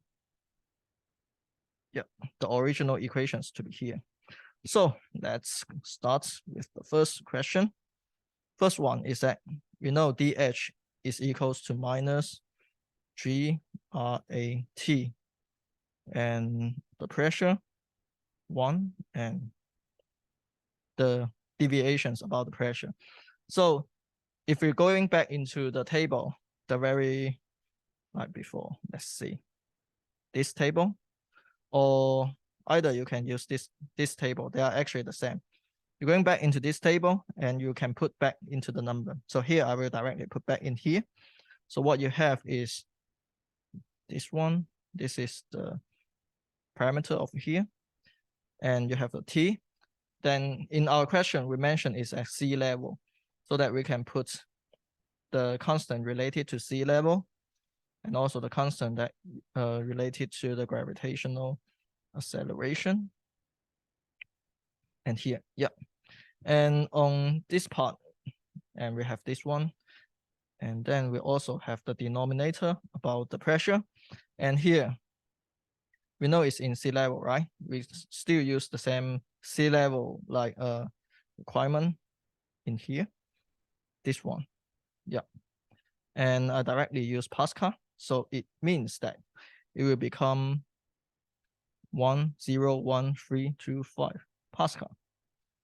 S1: Yeah, the original equations to be here. So let's start with the first question. First one is that we know dH is equals to minus GRAT, and the pressure 1, and the deviations about the pressure. So if we're going back into the table, the very like before, let's see this table, or either you can use this table. They are actually the same. You're going back into this table and you can put back into the number. So here I will directly put back in here. So what you have is this one. This is the parameter over here, and you have a T. Then in our question, we mentioned it's at sea level, so that we can put the constant related to sea level, and also the constant that related to the gravitational acceleration. And here, yeah. And on this part, and we have this one. And then we also have the denominator about the pressure. And here, we know it's in sea level, right? We still use the same sea level like requirement in here. This one, yeah. And I directly use Pascal. So it means that it will become 1.01325 Pascal.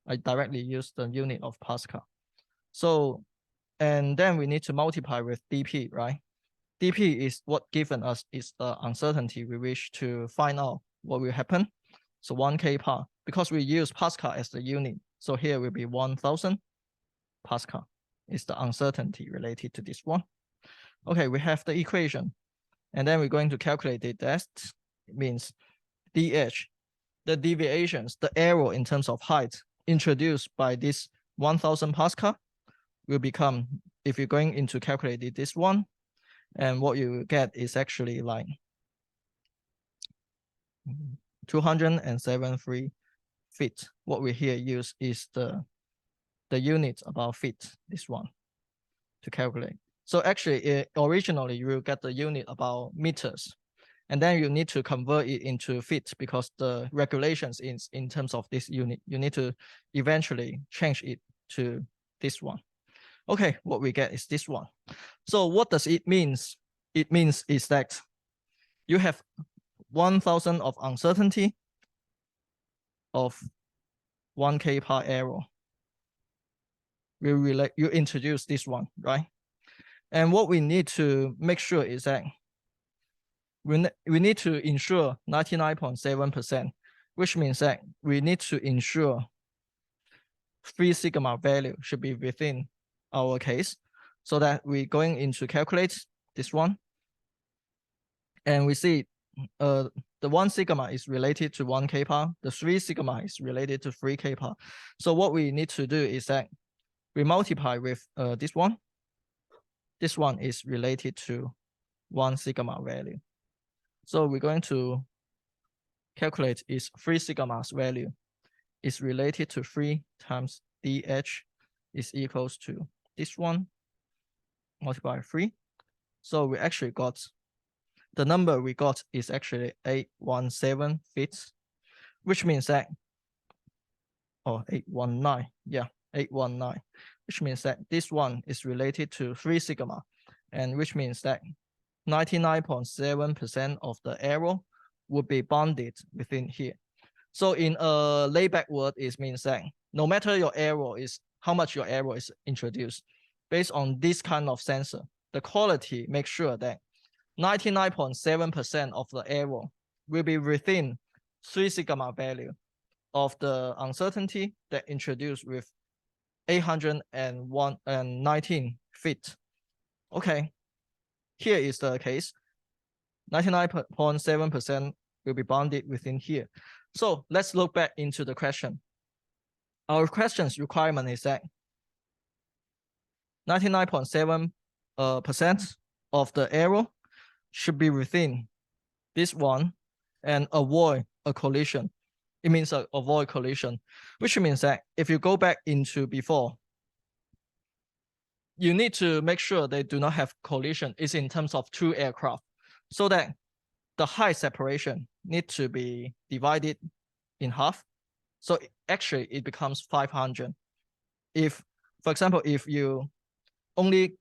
S1: I directly use the unit of Pascal. So, and then we need to multiply with dP, right? dP is what given us is the uncertainty we wish to find out what will happen. So 1 kPa, because we use Pascal as the unit. So here will be 1000 Pascal is the uncertainty related to this one. Okay, we have the equation. And then we're going to calculate it. That means dH, the deviations, the error in terms of height introduced by this 1000 Pascal will become, if you're going into calculate it, this one, and what you get is actually like 273 feet. What we here use is the unit about feet, this one, to calculate. So actually, originally you will get the unit about meters, and then you need to convert it into feet because the regulations is in terms of this unit. You need to eventually change it to this one. Okay, what we get is this one. So what does it mean? It means is that you have 1000 of uncertainty of 1 kPa error. You introduce this one, right? And what we need to make sure is that we need to ensure 99.7%, which means that we need to ensure 3 sigma value should be within our case, so that we're going into calculate this one. And we see the 1 sigma is related to 1 kPa, the 3 sigma is related to 3 kPa. So what we need to do is that we multiply with this one. This one is related to 1 sigma value. So we're going to calculate is 3 sigma's value is related to 3 times dH is equals to this one multiplied by 3. So we actually got, the number we got is actually 817 feet, which means that, 819, yeah, 819, which means that this one is related to 3 sigma, and which means that 99.7% of the error would be bounded within here. So in a layback word, it means that no matter your error is, how much your error is introduced, based on this kind of sensor, the quality makes sure that 99.7% of the error will be within 3 sigma value of the uncertainty that introduced with 819 feet. Okay, here is the case. 99.7% will be bounded within here. So let's look back into the question. Our question's requirement is that 99.7% of the error should be within this one and avoid a collision. It means avoid collision, which means that if you go back into before, you need to make sure they do not have collision. It's in terms of 2 aircraft, so that the height separation need to be divided in half. So actually it becomes 500. If, for example, if you only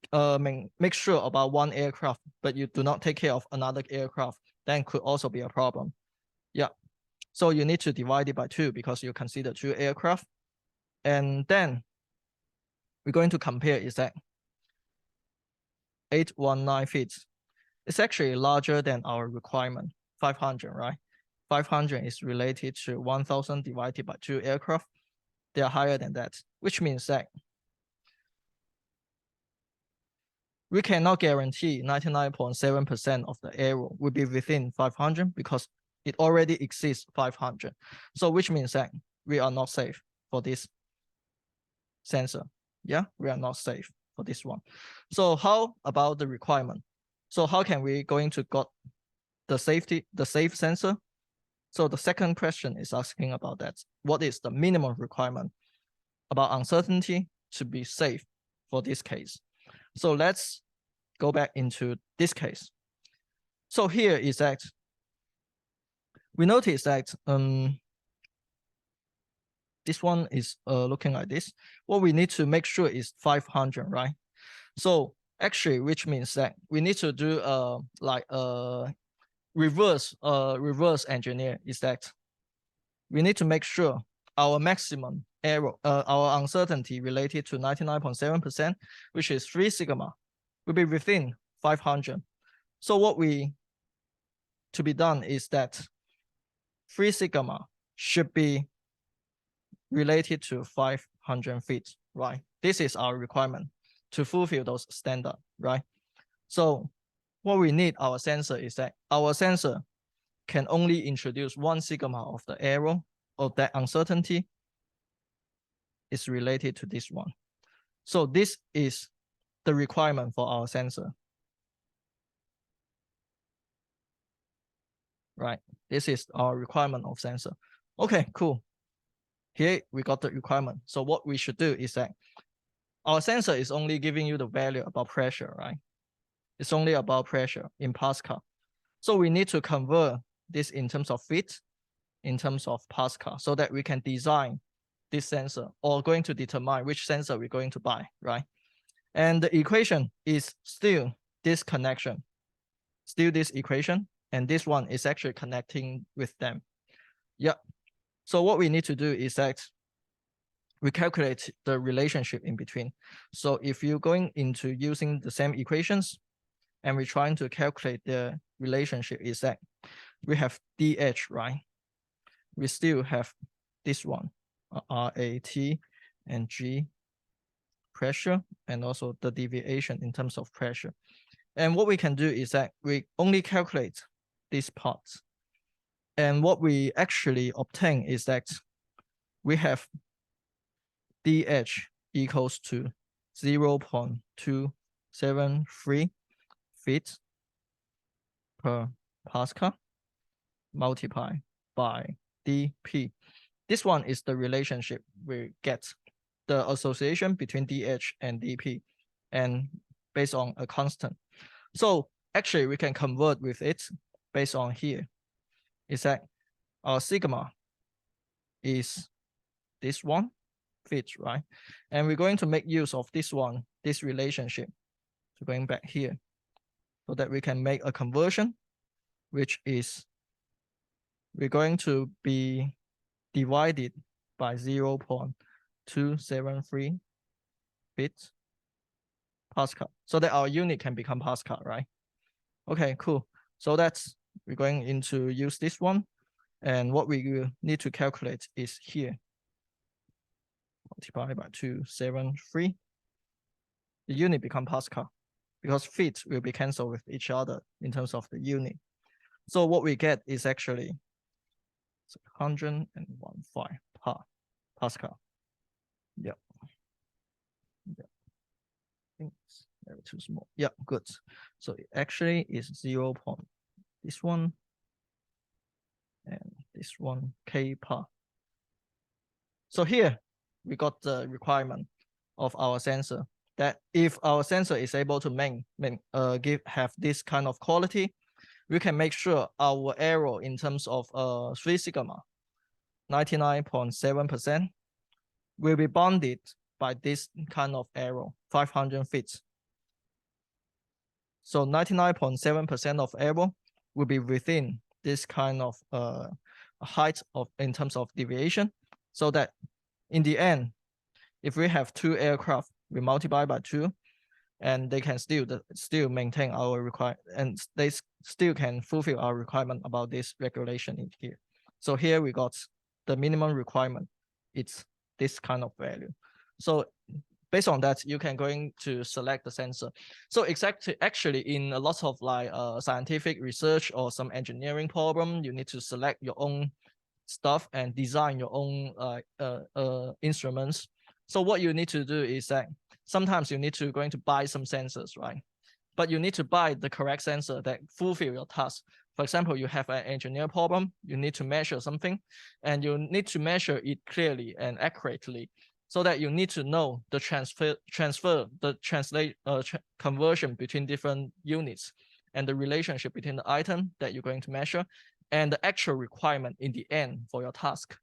S1: make sure about one aircraft, but you do not take care of another aircraft, then could also be a problem. Yeah. So you need to divide it by 2 because you consider 2 aircraft. And then we're going to compare is that 819 feet. It's actually larger than our requirement, 500, right? 500 is related to 1,000 divided by 2 aircraft. They are higher than that, which means that we cannot guarantee 99.7% of the error will be within 500 because it already exceeds 500. So which means that we are not safe for this sensor. Yeah, we are not safe for this one. So how about the requirement? So how can we going to got the safe sensor? So the second question is asking about that. What is the minimum requirement about uncertainty to be safe for this case? So let's go back into this case. So here is that we notice that this one is looking like this. What we need to make sure is 500, right? So actually, which means that we need to do like reverse engineer is that we need to make sure our maximum error, our uncertainty related to 99.7%, which is 3 sigma, will be within 500. So what we to be done is that 3 sigma should be related to 500 feet, right? This is our requirement to fulfill those standards, right? So what we need our sensor is that our sensor can only introduce 1 sigma of the error or that uncertainty is related to this one. So this is the requirement for our sensor. Right, this is our requirement of sensor. Okay, cool. Here we got the requirement. So what we should do is that our sensor is only giving you the value about pressure, right? It's only about pressure in Pascal. So we need to convert this in terms of feet, in terms of Pascal, so that we can design this sensor or going to determine which sensor we're going to buy, right? And the equation is still this connection, still this equation, and this one is actually connecting with them. Yeah. So what we need to do is that we calculate the relationship in between. So if you're going into using the same equations and we're trying to calculate the relationship is that we have DH, right? We still have this one, RAT and G pressure, and also the deviation in terms of pressure. And what we can do is that we only calculate these parts. And what we actually obtain is that we have DH equals to 0.273 feet per Pascal multiplied by dP. This one is the relationship we get, the association between DH and dP, and based on a constant. So actually we can convert with it based on here. Is that our sigma is this one fit, right? And we're going to make use of this one, this relationship. So going back here, so that we can make a conversion, which is we're going to be divided by 0.273 feet Pascal, so that our unit can become Pascal, right? Okay, cool. So that's, we're going into use this one. And what we will need to calculate is here. Multiply by 273. The unit become Pascal because feet will be cancelled with each other in terms of the unit. So what we get is actually 115 per Pascal. Yep. Yep. I think it's very too small. Yeah, good. So it actually is 0. This one and this one K per. So here we got the requirement of our sensor that if our sensor is able to have this kind of quality, we can make sure our error in terms of 3 sigma, 99.7%, will be bounded by this kind of error, 500 feet So 99.7% of error will be within this kind of height of in terms of deviation, so that in the end, if we have two aircraft, we multiply by two, and they can still maintain our requirement, and they still can fulfill our requirement about this regulation in here. So here we got the minimum requirement. It's this kind of value. So based on that, you can going to select the sensor. So exactly, actually, in a lot of like scientific research or some engineering problem, you need to select your own stuff and design your own instruments. So what you need to do is that sometimes you need to going to buy some sensors, right? But you need to buy the correct sensor that fulfill your task. For example, you have an engineer problem, you need to measure something, and you need to measure it clearly and accurately, so that you need to know the conversion between different units and the relationship between the item that you're going to measure and the actual requirement in the end for your task.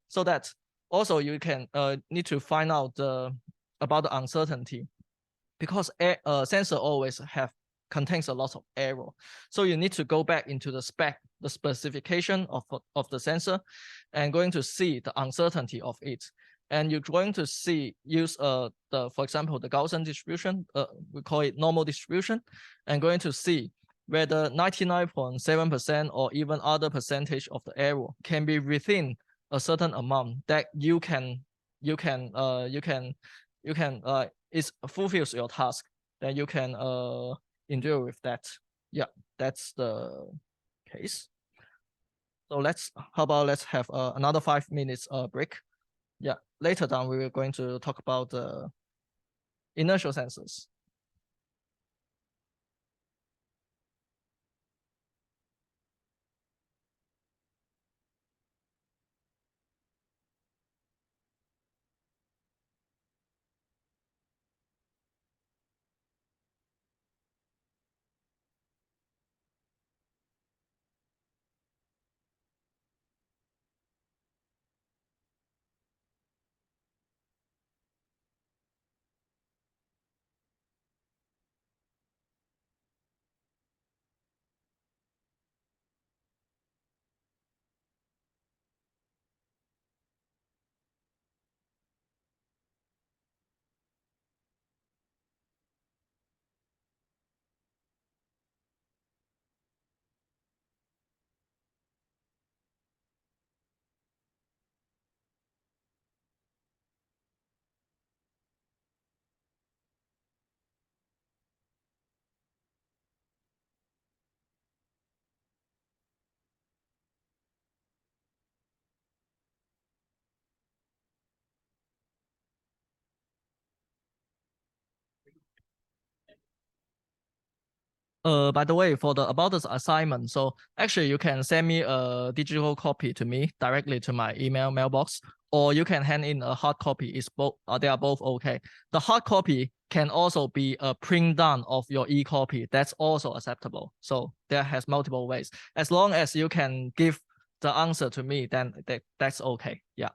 S1: So that also you can need to find out about the uncertainty, because sensor always contains a lot of error. So you need to go back into the specification of the sensor, and going to see the uncertainty of it. And you're going to use for example, the Gaussian distribution, we call it normal distribution, and going to see whether 99.7% or even other percentage of the error can be within a certain amount that it fulfills your task, then you can endure with that. Yeah, that's the case. So how about let's have another 5 minutes break. Yeah, later down we are going to talk about the inertial sensors. By the way, for the about this assignment, so actually you can send me a digital copy to me directly to my email mailbox, or you can hand in a hard copy. It's both, they are both okay. The hard copy can also be a print down of your e-copy. That's also acceptable. So there has multiple ways. As long as you can give the answer to me, then that's okay. Yeah.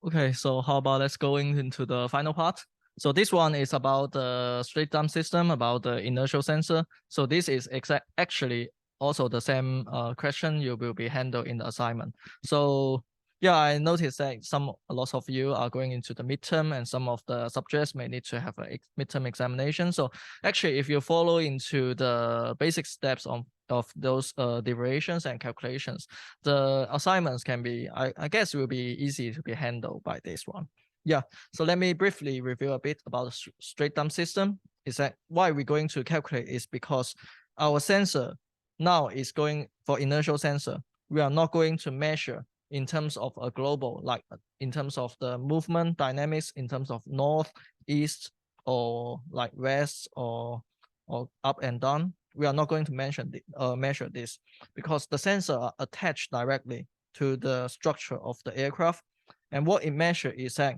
S1: Okay, so how about let's go into the final part. So this one is about the straight dump system, about the inertial sensor. So this is actually also the same question you will be handled in the assignment. So yeah, I noticed that a lot of you are going into the midterm, and some of the subjects may need to have a midterm examination. So actually, if you follow into the basic steps of those derivations and calculations, the assignments can be, I guess, will be easy to be handled by this one. Yeah, so let me briefly review a bit about the straight dump system. Is that why we're going to calculate is because our sensor now is going for inertial sensor. We are not going to measure in terms of a global, like in terms of the movement dynamics, in terms of north, east, or like west, or up and down. We are not going to measure this because the sensor are attached directly to the structure of the aircraft. And what it measures is that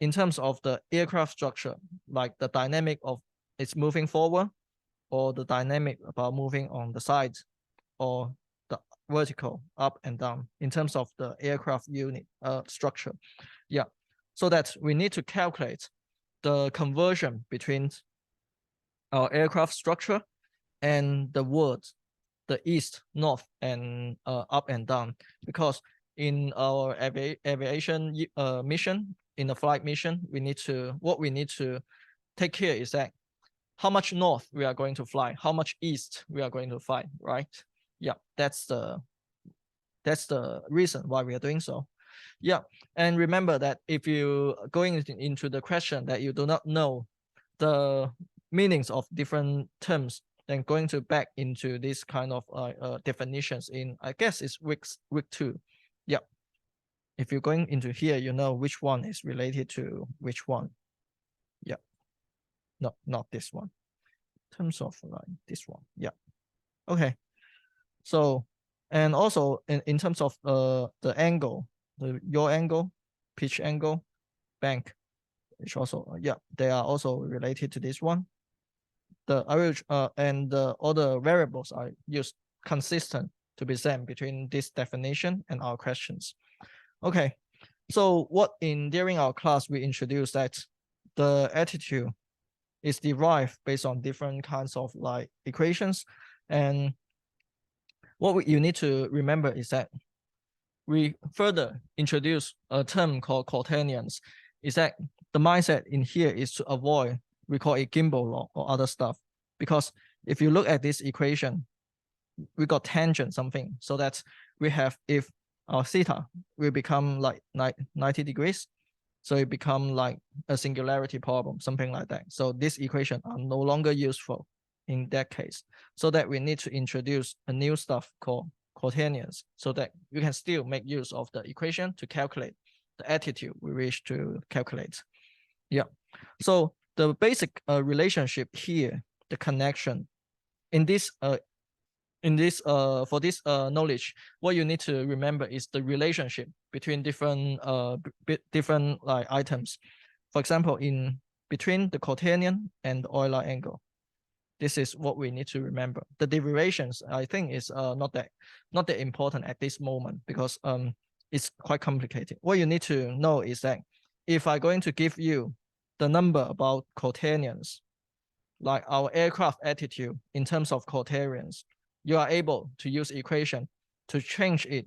S1: in terms of the aircraft structure, like the dynamic of it's moving forward, or the dynamic about moving on the sides, or the vertical up and down in terms of the aircraft unit structure. Yeah, so that we need to calculate the conversion between our aircraft structure and the words, the east, north, and up and down. Because in our aviation mission, in the flight mission, what we need to take care is that how much north we are going to fly, how much east we are going to fly, right? Yeah, that's the reason why we are doing so. Yeah, and remember that if you going into the question that you do not know the meanings of different terms, then going to back into this kind of definitions in, I guess it's week 2. Yeah, if you're going into here, you know which one is related to which one. Yeah, no, not this one. In terms of like this one. Yeah. Okay. So, and also in terms of the angle, your angle, pitch angle, bank, which also yeah, they are also related to this one. The average and the other variables are used consistent to be same between this definition and our questions. Okay, so what in during our class we introduced that the attitude is derived based on different kinds of like equations, and what you need to remember is that we further introduce a term called quaternions. Is that the mindset in here is to avoid, we call it gimbal law or other stuff, because if you look at this equation, we got tangent something, so that we have, if our theta will become like 90 degrees, so it become like a singularity problem, something like that. So this equation are no longer useful in that case, so that we need to introduce a new stuff called quaternions, so that you can still make use of the equation to calculate the attitude we wish to calculate. Yeah, so the basic relationship here, the connection in this for this knowledge, what you need to remember is the relationship between different like items. For example, in between the quaternion and the Euler angle, this is what we need to remember. The derivations, I think, is not that important at this moment, because it's quite complicated. What you need to know is that if I'm going to give you the number about quaternions, like our aircraft attitude in terms of quaternions, you are able to use equation to change it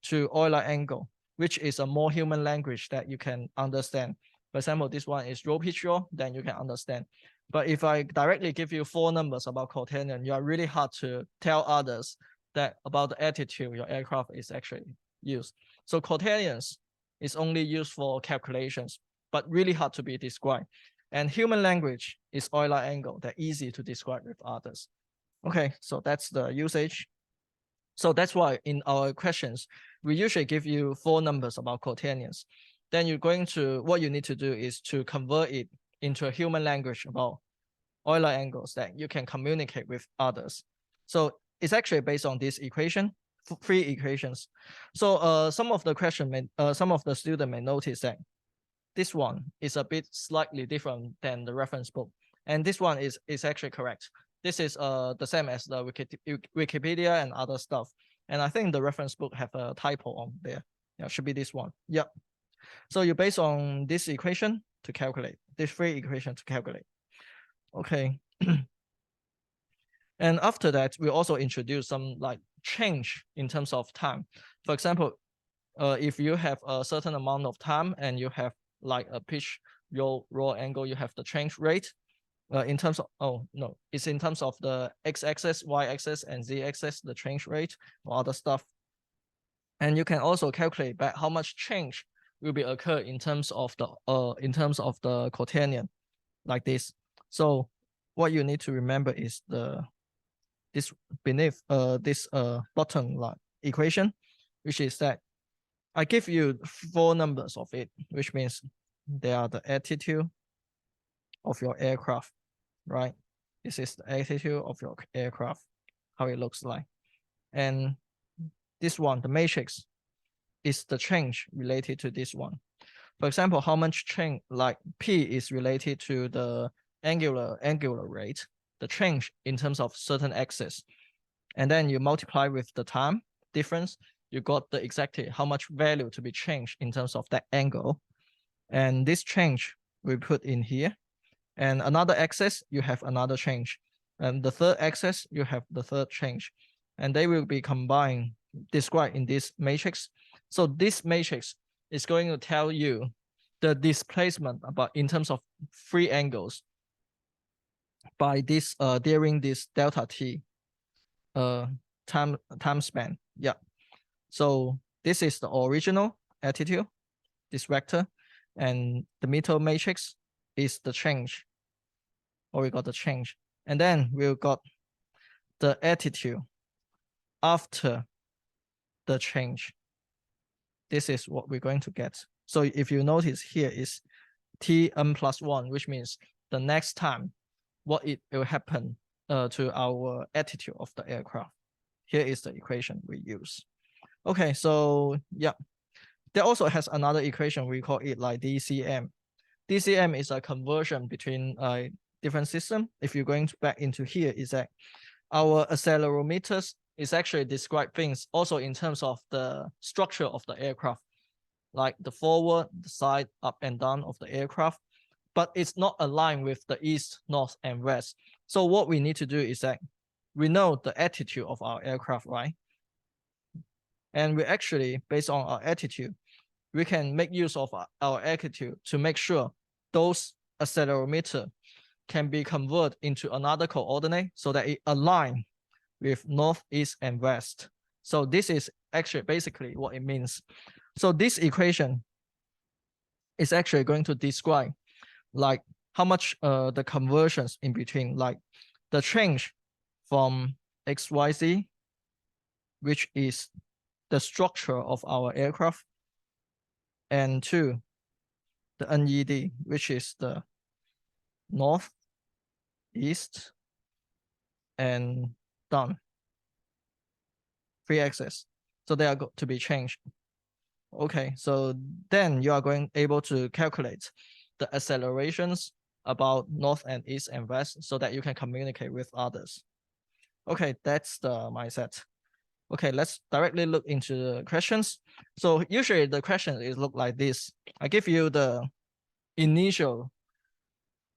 S1: to Euler angle, which is a more human language that you can understand. For example, this one is row pitch yaw, then you can understand. But if I directly give you 4 numbers about quaternion, you are really hard to tell others that about the attitude your aircraft is actually used. So quaternions is only used for calculations, but really hard to be described. And human language is Euler angle, that easy to describe with others. Okay, so that's the usage. So that's why in our questions, we usually give you 4 numbers about quaternions. Then you're going to, what you need to do is to convert it into a human language about Euler angles that you can communicate with others. So it's actually based on this equation, 3 equations. So some of the student may notice that this one is a bit slightly different than the reference book. And this one is actually correct. This is the same as the Wikipedia and other stuff. And I think the reference book have a typo on there. Yeah, should be this one. Yeah. So you base on this equation to calculate, this three equation to calculate. Okay. And after that, we also introduce some like change in terms of time. For example, if you have a certain amount of time and you have like a pitch roll angle, you have the change rate in terms of, oh no, it's in terms of the x-axis, y-axis, and z-axis, the change rate or other stuff. And you can also calculate back how much change will be occur in terms of the quaternion, like this. So what you need to remember is this beneath this bottom line equation, which is that I give you four numbers of it, which means they are the attitude of your aircraft, right? This is the attitude of your aircraft, how it looks like. And this one, the matrix, is the change related to this one. For example, how much change, like P is related to the angular rate, the change in terms of certain axis. And then you multiply with the time difference, you got the exactly how much value to be changed in terms of that angle. And this change we put in here. And another axis, you have another change. And the third axis, you have the third change. And they will be combined, described in this matrix. So this matrix is going to tell you the displacement about in terms of three angles by this during this delta t time span. Yeah. So this is the original attitude, this vector, and the middle matrix is the change, or we got the change. And then we got the attitude after the change. This is what we're going to get. So if you notice here is Tn plus 1, which means the next time what it will happen to our attitude of the aircraft. Here is the equation we use. Okay, so yeah, there also has another equation, we call it like DCM. DCM is a conversion between a different system. If you're going back into here, is that our accelerometers is actually describe things also in terms of the structure of the aircraft, like the forward, the side, up and down of the aircraft, but it's not aligned with the east, north, and west. So what we need to do is that we know the attitude of our aircraft, right? And we actually, based on our attitude, we can make use of our attitude to make sure those accelerometer can be converted into another coordinate so that it align with north, east, and west. So this is actually basically what it means. So this equation is actually going to describe like how much the conversions in between, like the change from XYZ, which is the structure of our aircraft, and to the NED, which is the north, east, and down, three axes. So they are going to be changed. Okay, so then you are going able to calculate the accelerations about north and east and west so that you can communicate with others. Okay, that's the mindset. Okay, let's directly look into the questions. So usually the question is look like this. I give you the initial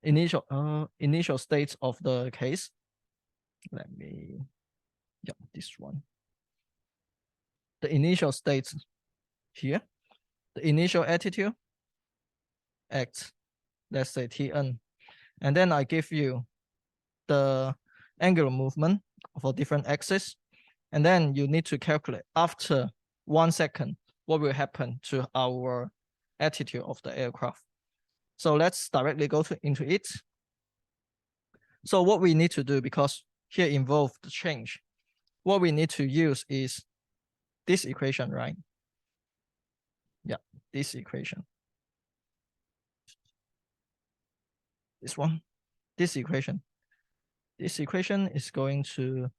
S1: states of the case. Let me, yeah, this one. The initial states here, the initial attitude, X, let's say Tn. And then I give you the angular movement for different axes. And then you need to calculate after 1 second, what will happen to our attitude of the aircraft. So let's directly go into it. So what we need to do, because here involved the change, what we need to use is this equation, right? Yeah, this equation. This one, this equation. This equation is going to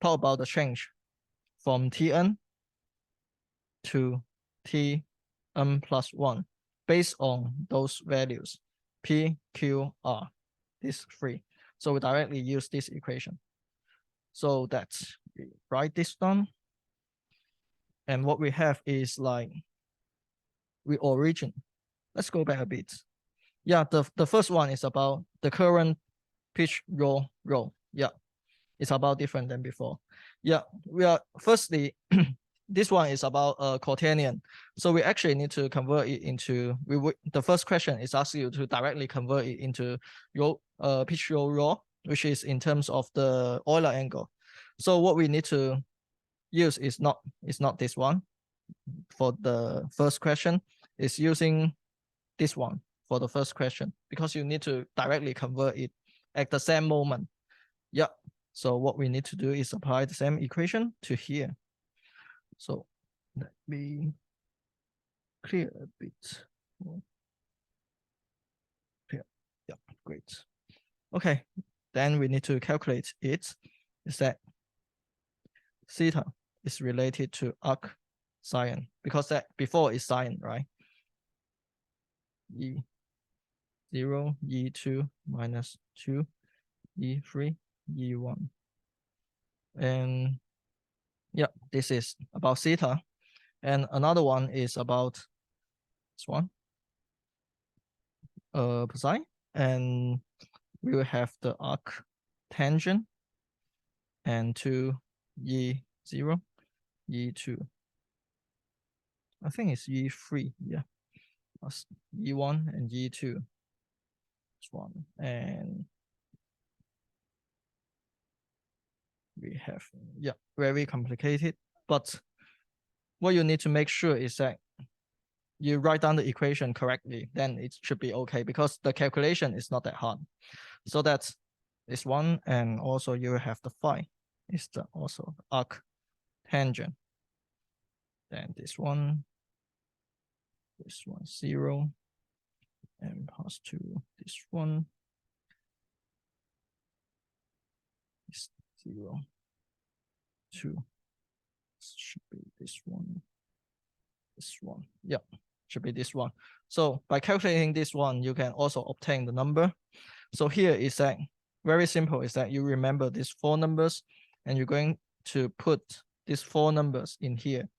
S1: talk about the change from Tn to Tn plus 1 based on those values, P, Q, R, these three. So we directly use this equation. So that's, we write this down. And what we have is like reorigin. Let's go back a bit. Yeah, the first one is about the current pitch roll. Yeah, it's about different than before. Yeah, we are firstly, this one is about quaternion. So we actually need to convert it into, the first question is asking you to directly convert it into pitch roll, which is in terms of the Euler angle. So what we need to use is not this one for the first question. It's using this one for the first question because you need to directly convert it at the same moment. Yeah. So what we need to do is apply the same equation to here. So let me clear a bit more. Clear. Yeah, great. Okay, then we need to calculate it. Is that theta is related to arc sine because that before is sine, right? E0, E2 minus 2, E3, E1. And yeah, this is about theta. And another one is about this one, psi. And we will have the arc tangent and 2 E0, E2. I think it's E3, yeah. Plus E1 and E2. This one. And we have, yeah, very complicated. But what you need to make sure is that you write down the equation correctly, then it should be okay because the calculation is not that hard. So that's this one, and also you have the phi is the also arc tangent. Then this one 0, and pass to this one is 0, 2. This should be this one. Yeah, should be this one. So by calculating this one, you can also obtain the number. So here is that very simple, is that you remember these 4 numbers and you're going to put these 4 numbers in here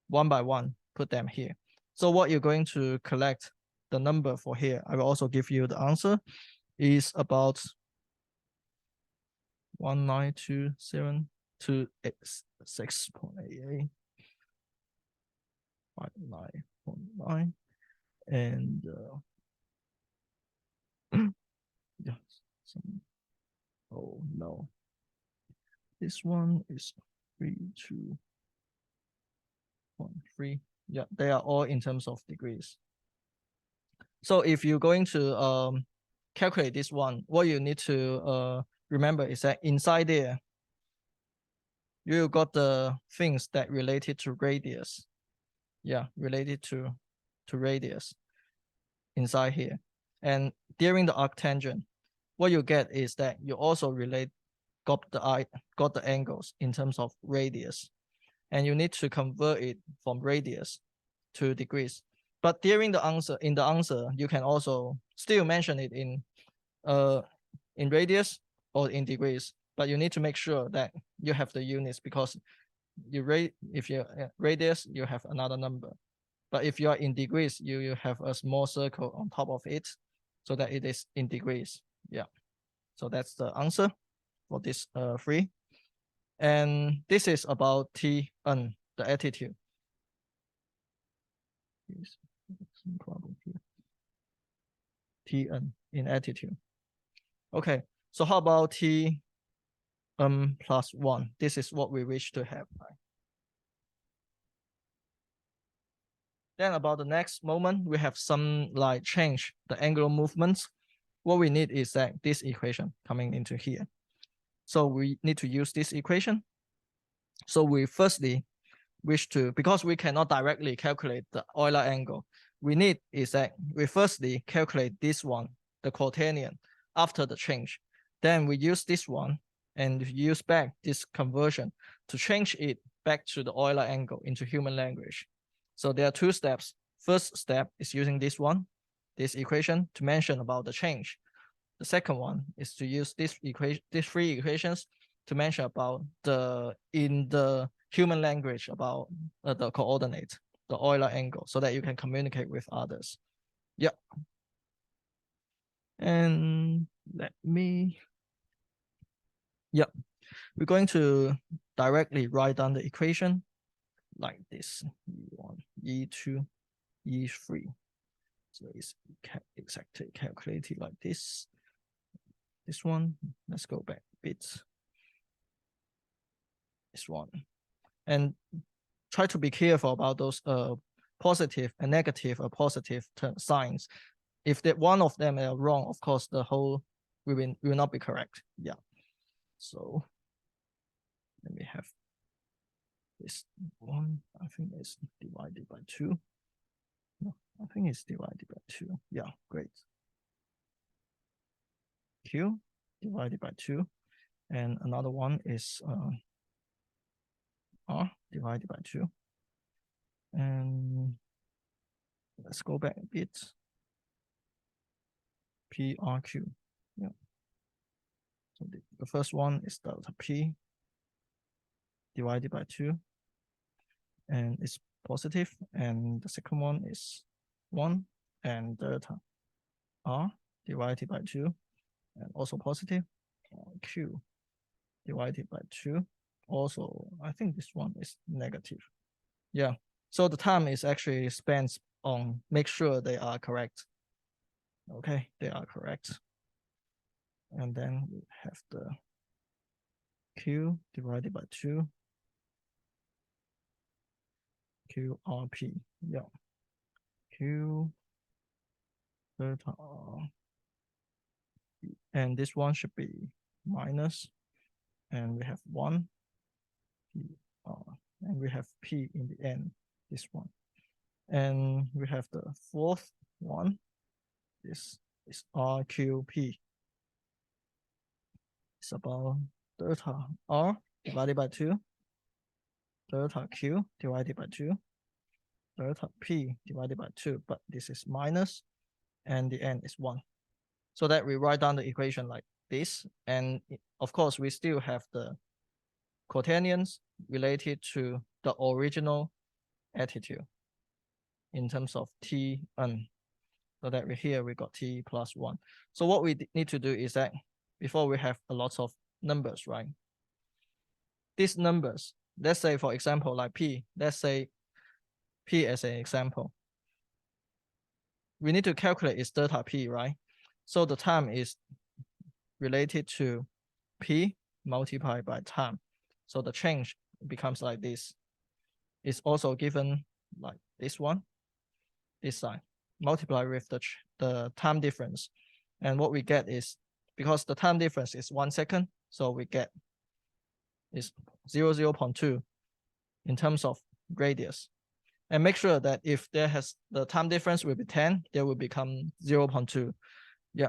S1: one by one, put them here. So what you're going to collect the number for here, I will also give you the answer, is about 1927286.88, 59.9, and yeah, oh no, this one is 32.3. Yeah, they are all in terms of degrees. So if you're going to calculate this one, what you need to remember is that inside there, you got the things that related to radius. Yeah, related to radius inside here. And during the arctangent, what you get is that you also got the angles in terms of radius. And you need to convert it from radius to degrees. But during the answer, you can also still mention it in radius or in degrees, but you need to make sure that you have the units because if you radius, you have another number. But if you are in degrees, you have a small circle on top of it so that it is in degrees. Yeah. So that's the answer for this 3. And this is about Tn, the attitude. Some problem here. Tn in attitude. Okay, so how about T plus 1? This is what we wish to have. Right? Then about the next moment, we have some like change the angular movements. What we need is that this equation coming into here. So we need to use this equation. So we firstly wish to, because we cannot directly calculate the Euler angle, we need is that we firstly calculate this one, the quaternion, after the change. Then we use this one and use back this conversion to change it back to the Euler angle into human language. So there are 2 steps. First step is using this one, this equation, to mention about the change. The second one is to use this equation, these 3 equations to mention about in the human language about the coordinate, the Euler angle so that you can communicate with others. Yep. And let me, yep. We're going to directly write down the equation like this, E1, E2, E3. So it's exactly calculated like this. This one, let's go back a bit. This one. And try to be careful about those positive and negative or positive signs. If that one of them are wrong, of course, the whole will not be correct. Yeah. So let me have this one. I think it's divided by 2. No, I think it's divided by 2. Yeah, great. Q divided by 2. And another one is R divided by 2. And let's go back a bit. PRQ. Yeah. So the first one is delta P divided by 2. And it's positive. And the second one is 1. And delta R divided by 2. And also positive. Q divided by 2. Also, I think this one is negative. Yeah. So the time is actually spent on make sure they are correct. Okay, they are correct. And then we have the Q divided by 2. QRP. Yeah. Q delta R. And this one should be minus. And we have 1. PR. And we have P in the end, this one. And we have the fourth one. This is RQP. It's about delta R divided by 2. Delta Q divided by 2. Delta P divided by 2. But this is minus. And the end is 1. So that we write down the equation like this. And of course, we still have the quaternions related to the original attitude in terms of Tn. So that here we got T plus 1. So what we need to do is that before we have a lot of numbers, right? These numbers, let's say for example, like P, let's say P as an example. We need to calculate its delta P, right? So the time is related to P multiplied by time. So the change becomes like this. It's also given like this one, this side, multiply with the time difference. And what we get is, because the time difference is 1 second, so we get is 0.2 in terms of radius. And make sure that if there has the time difference will be 10, there will become 0.2. Yeah.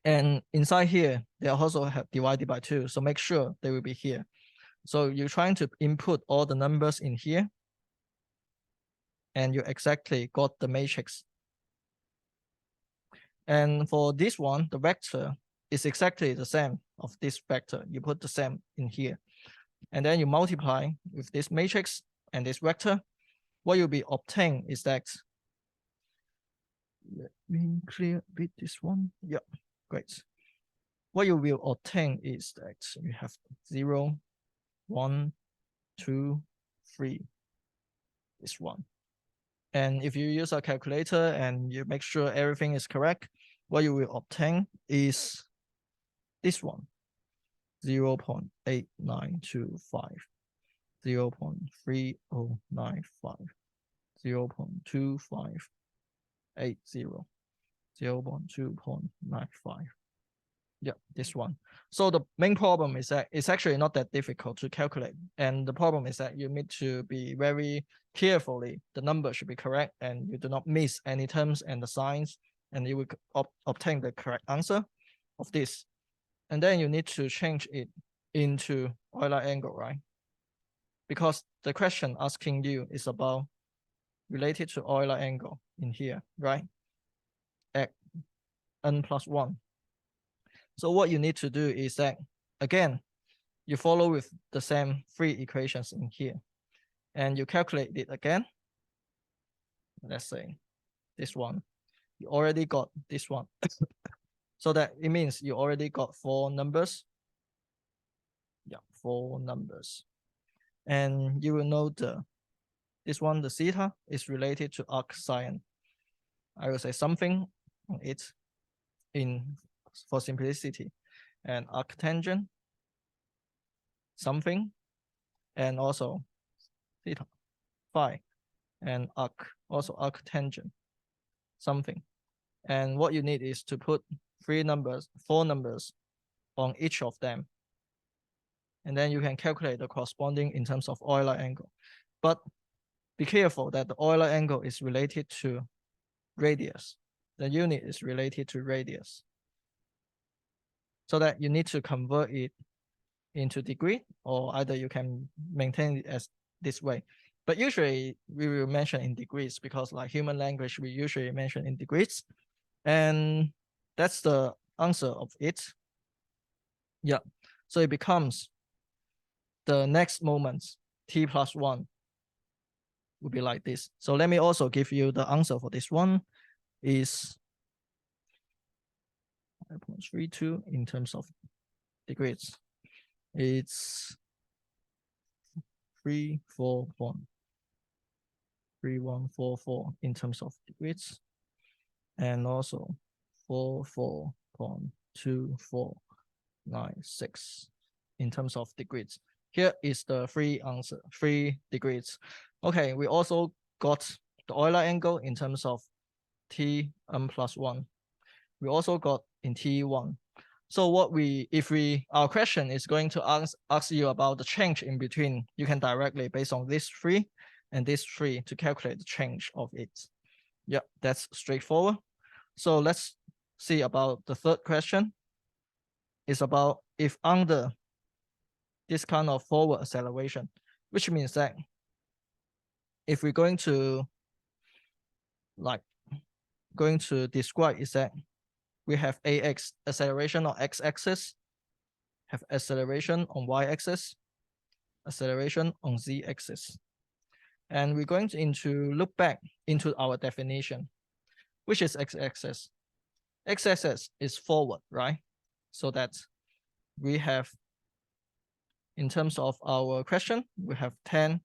S1: And inside here, they also have divided by 2. So make sure they will be here. So you're trying to input all the numbers in here. And you exactly got the matrix. And for this one, the vector is exactly the same of this vector. You put the same in here. And then you multiply with this matrix and this vector. What you'll be obtained is that, let me clear a bit this one. Yeah, great. What you will obtain is that you have 0, 1, 2, 3, this one. And if you use a calculator and you make sure everything is correct, what you will obtain is this one, 0.8925, 0.3095, 0.2580, 0.2.95. Yeah, this one. So the main problem is that it's actually not that difficult to calculate. And the problem is that you need to be very carefully, the number should be correct and you do not miss any terms and the signs, and you will obtain the correct answer of this. And then you need to change it into Euler angle, right? Because the question asking you is about related to Euler angle in here, right? At n plus 1. So what you need to do is that, again, you follow with the same 3 equations in here. And you calculate it again. let's say this one, you already got this one. So that it means you already got 4 numbers. Yeah, 4 numbers. And you will know this one, the theta, is related to arcsine. I will say something on it for simplicity. And arctangent, something, and also theta, phi, and also arctangent, something. And what you need is to put 4 numbers on each of them. And then you can calculate the corresponding in terms of Euler angle. But be careful that the Euler angle is related to radius. The unit is related to radius. So that you need to convert it into degree, or either you can maintain it as this way. But usually we will mention in degrees because like human language, we usually mention in degrees. And that's the answer of it. Yeah. So it becomes the next moment, t plus 1 will be like this. So let me also give you the answer for this one is 5.32 in terms of degrees. It's 34.3144 in terms of degrees, and also 44.2496 in terms of degrees. Here is the 3 answer, 3 degrees. Okay, we also got the Euler angle in terms of Tm plus 1. We also got in T1. So our question is going to ask you about the change in between, you can directly based on this 3 and this 3 to calculate the change of it. Yeah, that's straightforward. So let's see about the third question. It's about if under this kind of forward acceleration, which means that if we're going to describe is that we have AX acceleration on x-axis, have acceleration on y-axis, acceleration on z-axis. And we're going to look back into our definition, which is x-axis. X-axis is forward, right? So that we have, in terms of our question, we have 10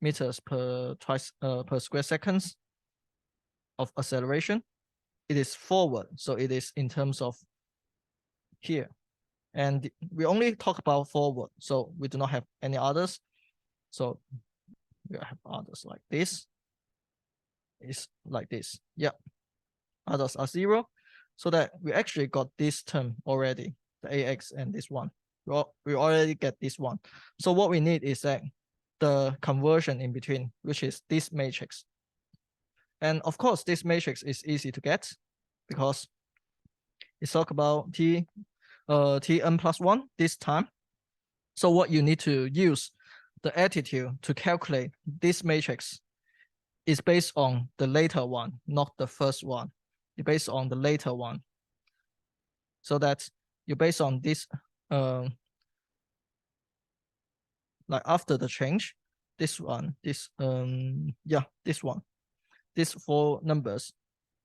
S1: meters per square seconds of acceleration. It is forward, so it is in terms of here. And we only talk about forward, so we do not have any others. So we have others like this. It's like this. Yeah. Others are 0. So that we actually got this term already, the AX and this one. We already get this one. So what we need is that the conversion in between, which is this matrix. And of course, this matrix is easy to get because it's talk about Tn plus 1 this time. So what you need to use the attitude to calculate this matrix is based on the later one, not the first one. It's based on the later one. So that you based on this, like after the change, this one, this one, these 4 numbers,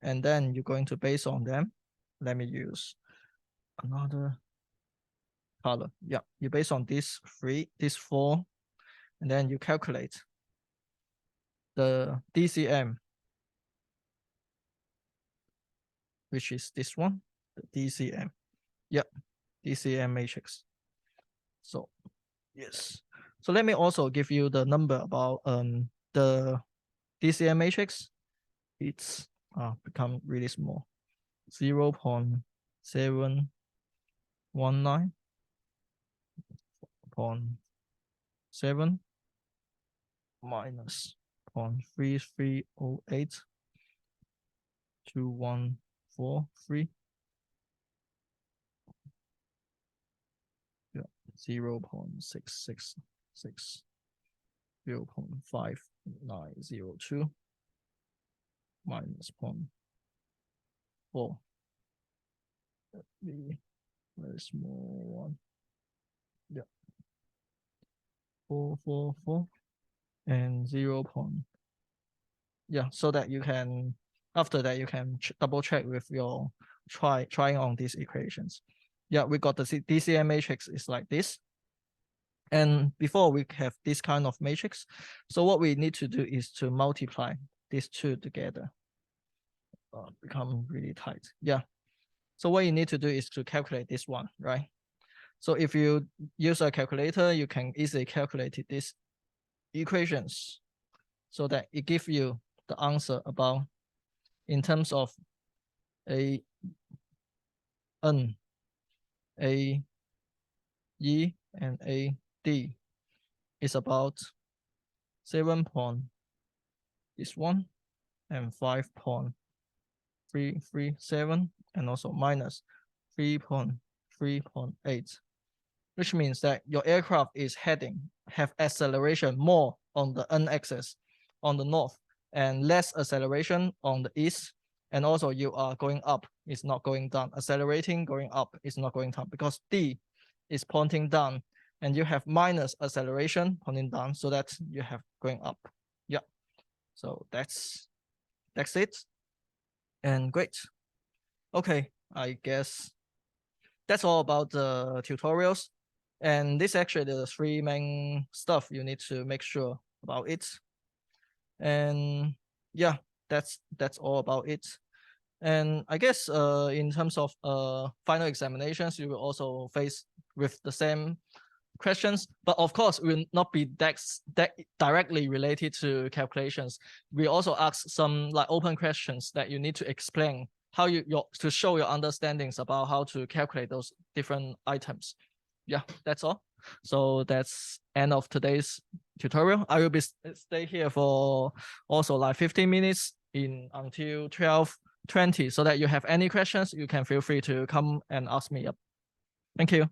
S1: and then you're going to base on them. Let me use another color. Yeah, you base on these 4, and then you calculate the DCM, which is this one, the DCM. Yeah, DCM matrix. So yes. So let me also give you the number about the DCM matrix. It's become really small, 0.719 0.7 minus 0.3308 2143. Yeah, 0.666 0.5902 minus 0.4. The very small one. Yeah. 444 and Yeah, so that you can, after that, you can double check with your trying on these equations. Yeah, we got the DCM matrix is like this. And before we have this kind of matrix, so what we need to do is to multiply these two together. Become really tight. Yeah. So what you need to do is to calculate this one, right? So if you use a calculator, you can easily calculate these equations so that it gives you the answer about in terms of a N, a E, and a D is about 7 point this one and 5.337 and also minus 3.3.8, which means that your aircraft is have acceleration more on the N-axis on the north and less acceleration on the east. And also you are going up, it's not going down. Accelerating, going up, is not going down because D is pointing down and you have minus acceleration pointing down, so that you have going up. Yeah, so that's it. And great. Okay, I guess that's all about the tutorials. And this actually the three main stuff you need to make sure about it. And yeah, that's all about it. And I guess in terms of final examinations, you will also face with the same questions, but of course will not be that directly related to calculations. We also ask some like open questions that you need to explain how to show your understandings about how to calculate those different items. Yeah, that's all. So that's end of today's tutorial. I will be stay here for also like 15 minutes until 12:20, so that you have any questions, you can feel free to come and ask me up. Thank you.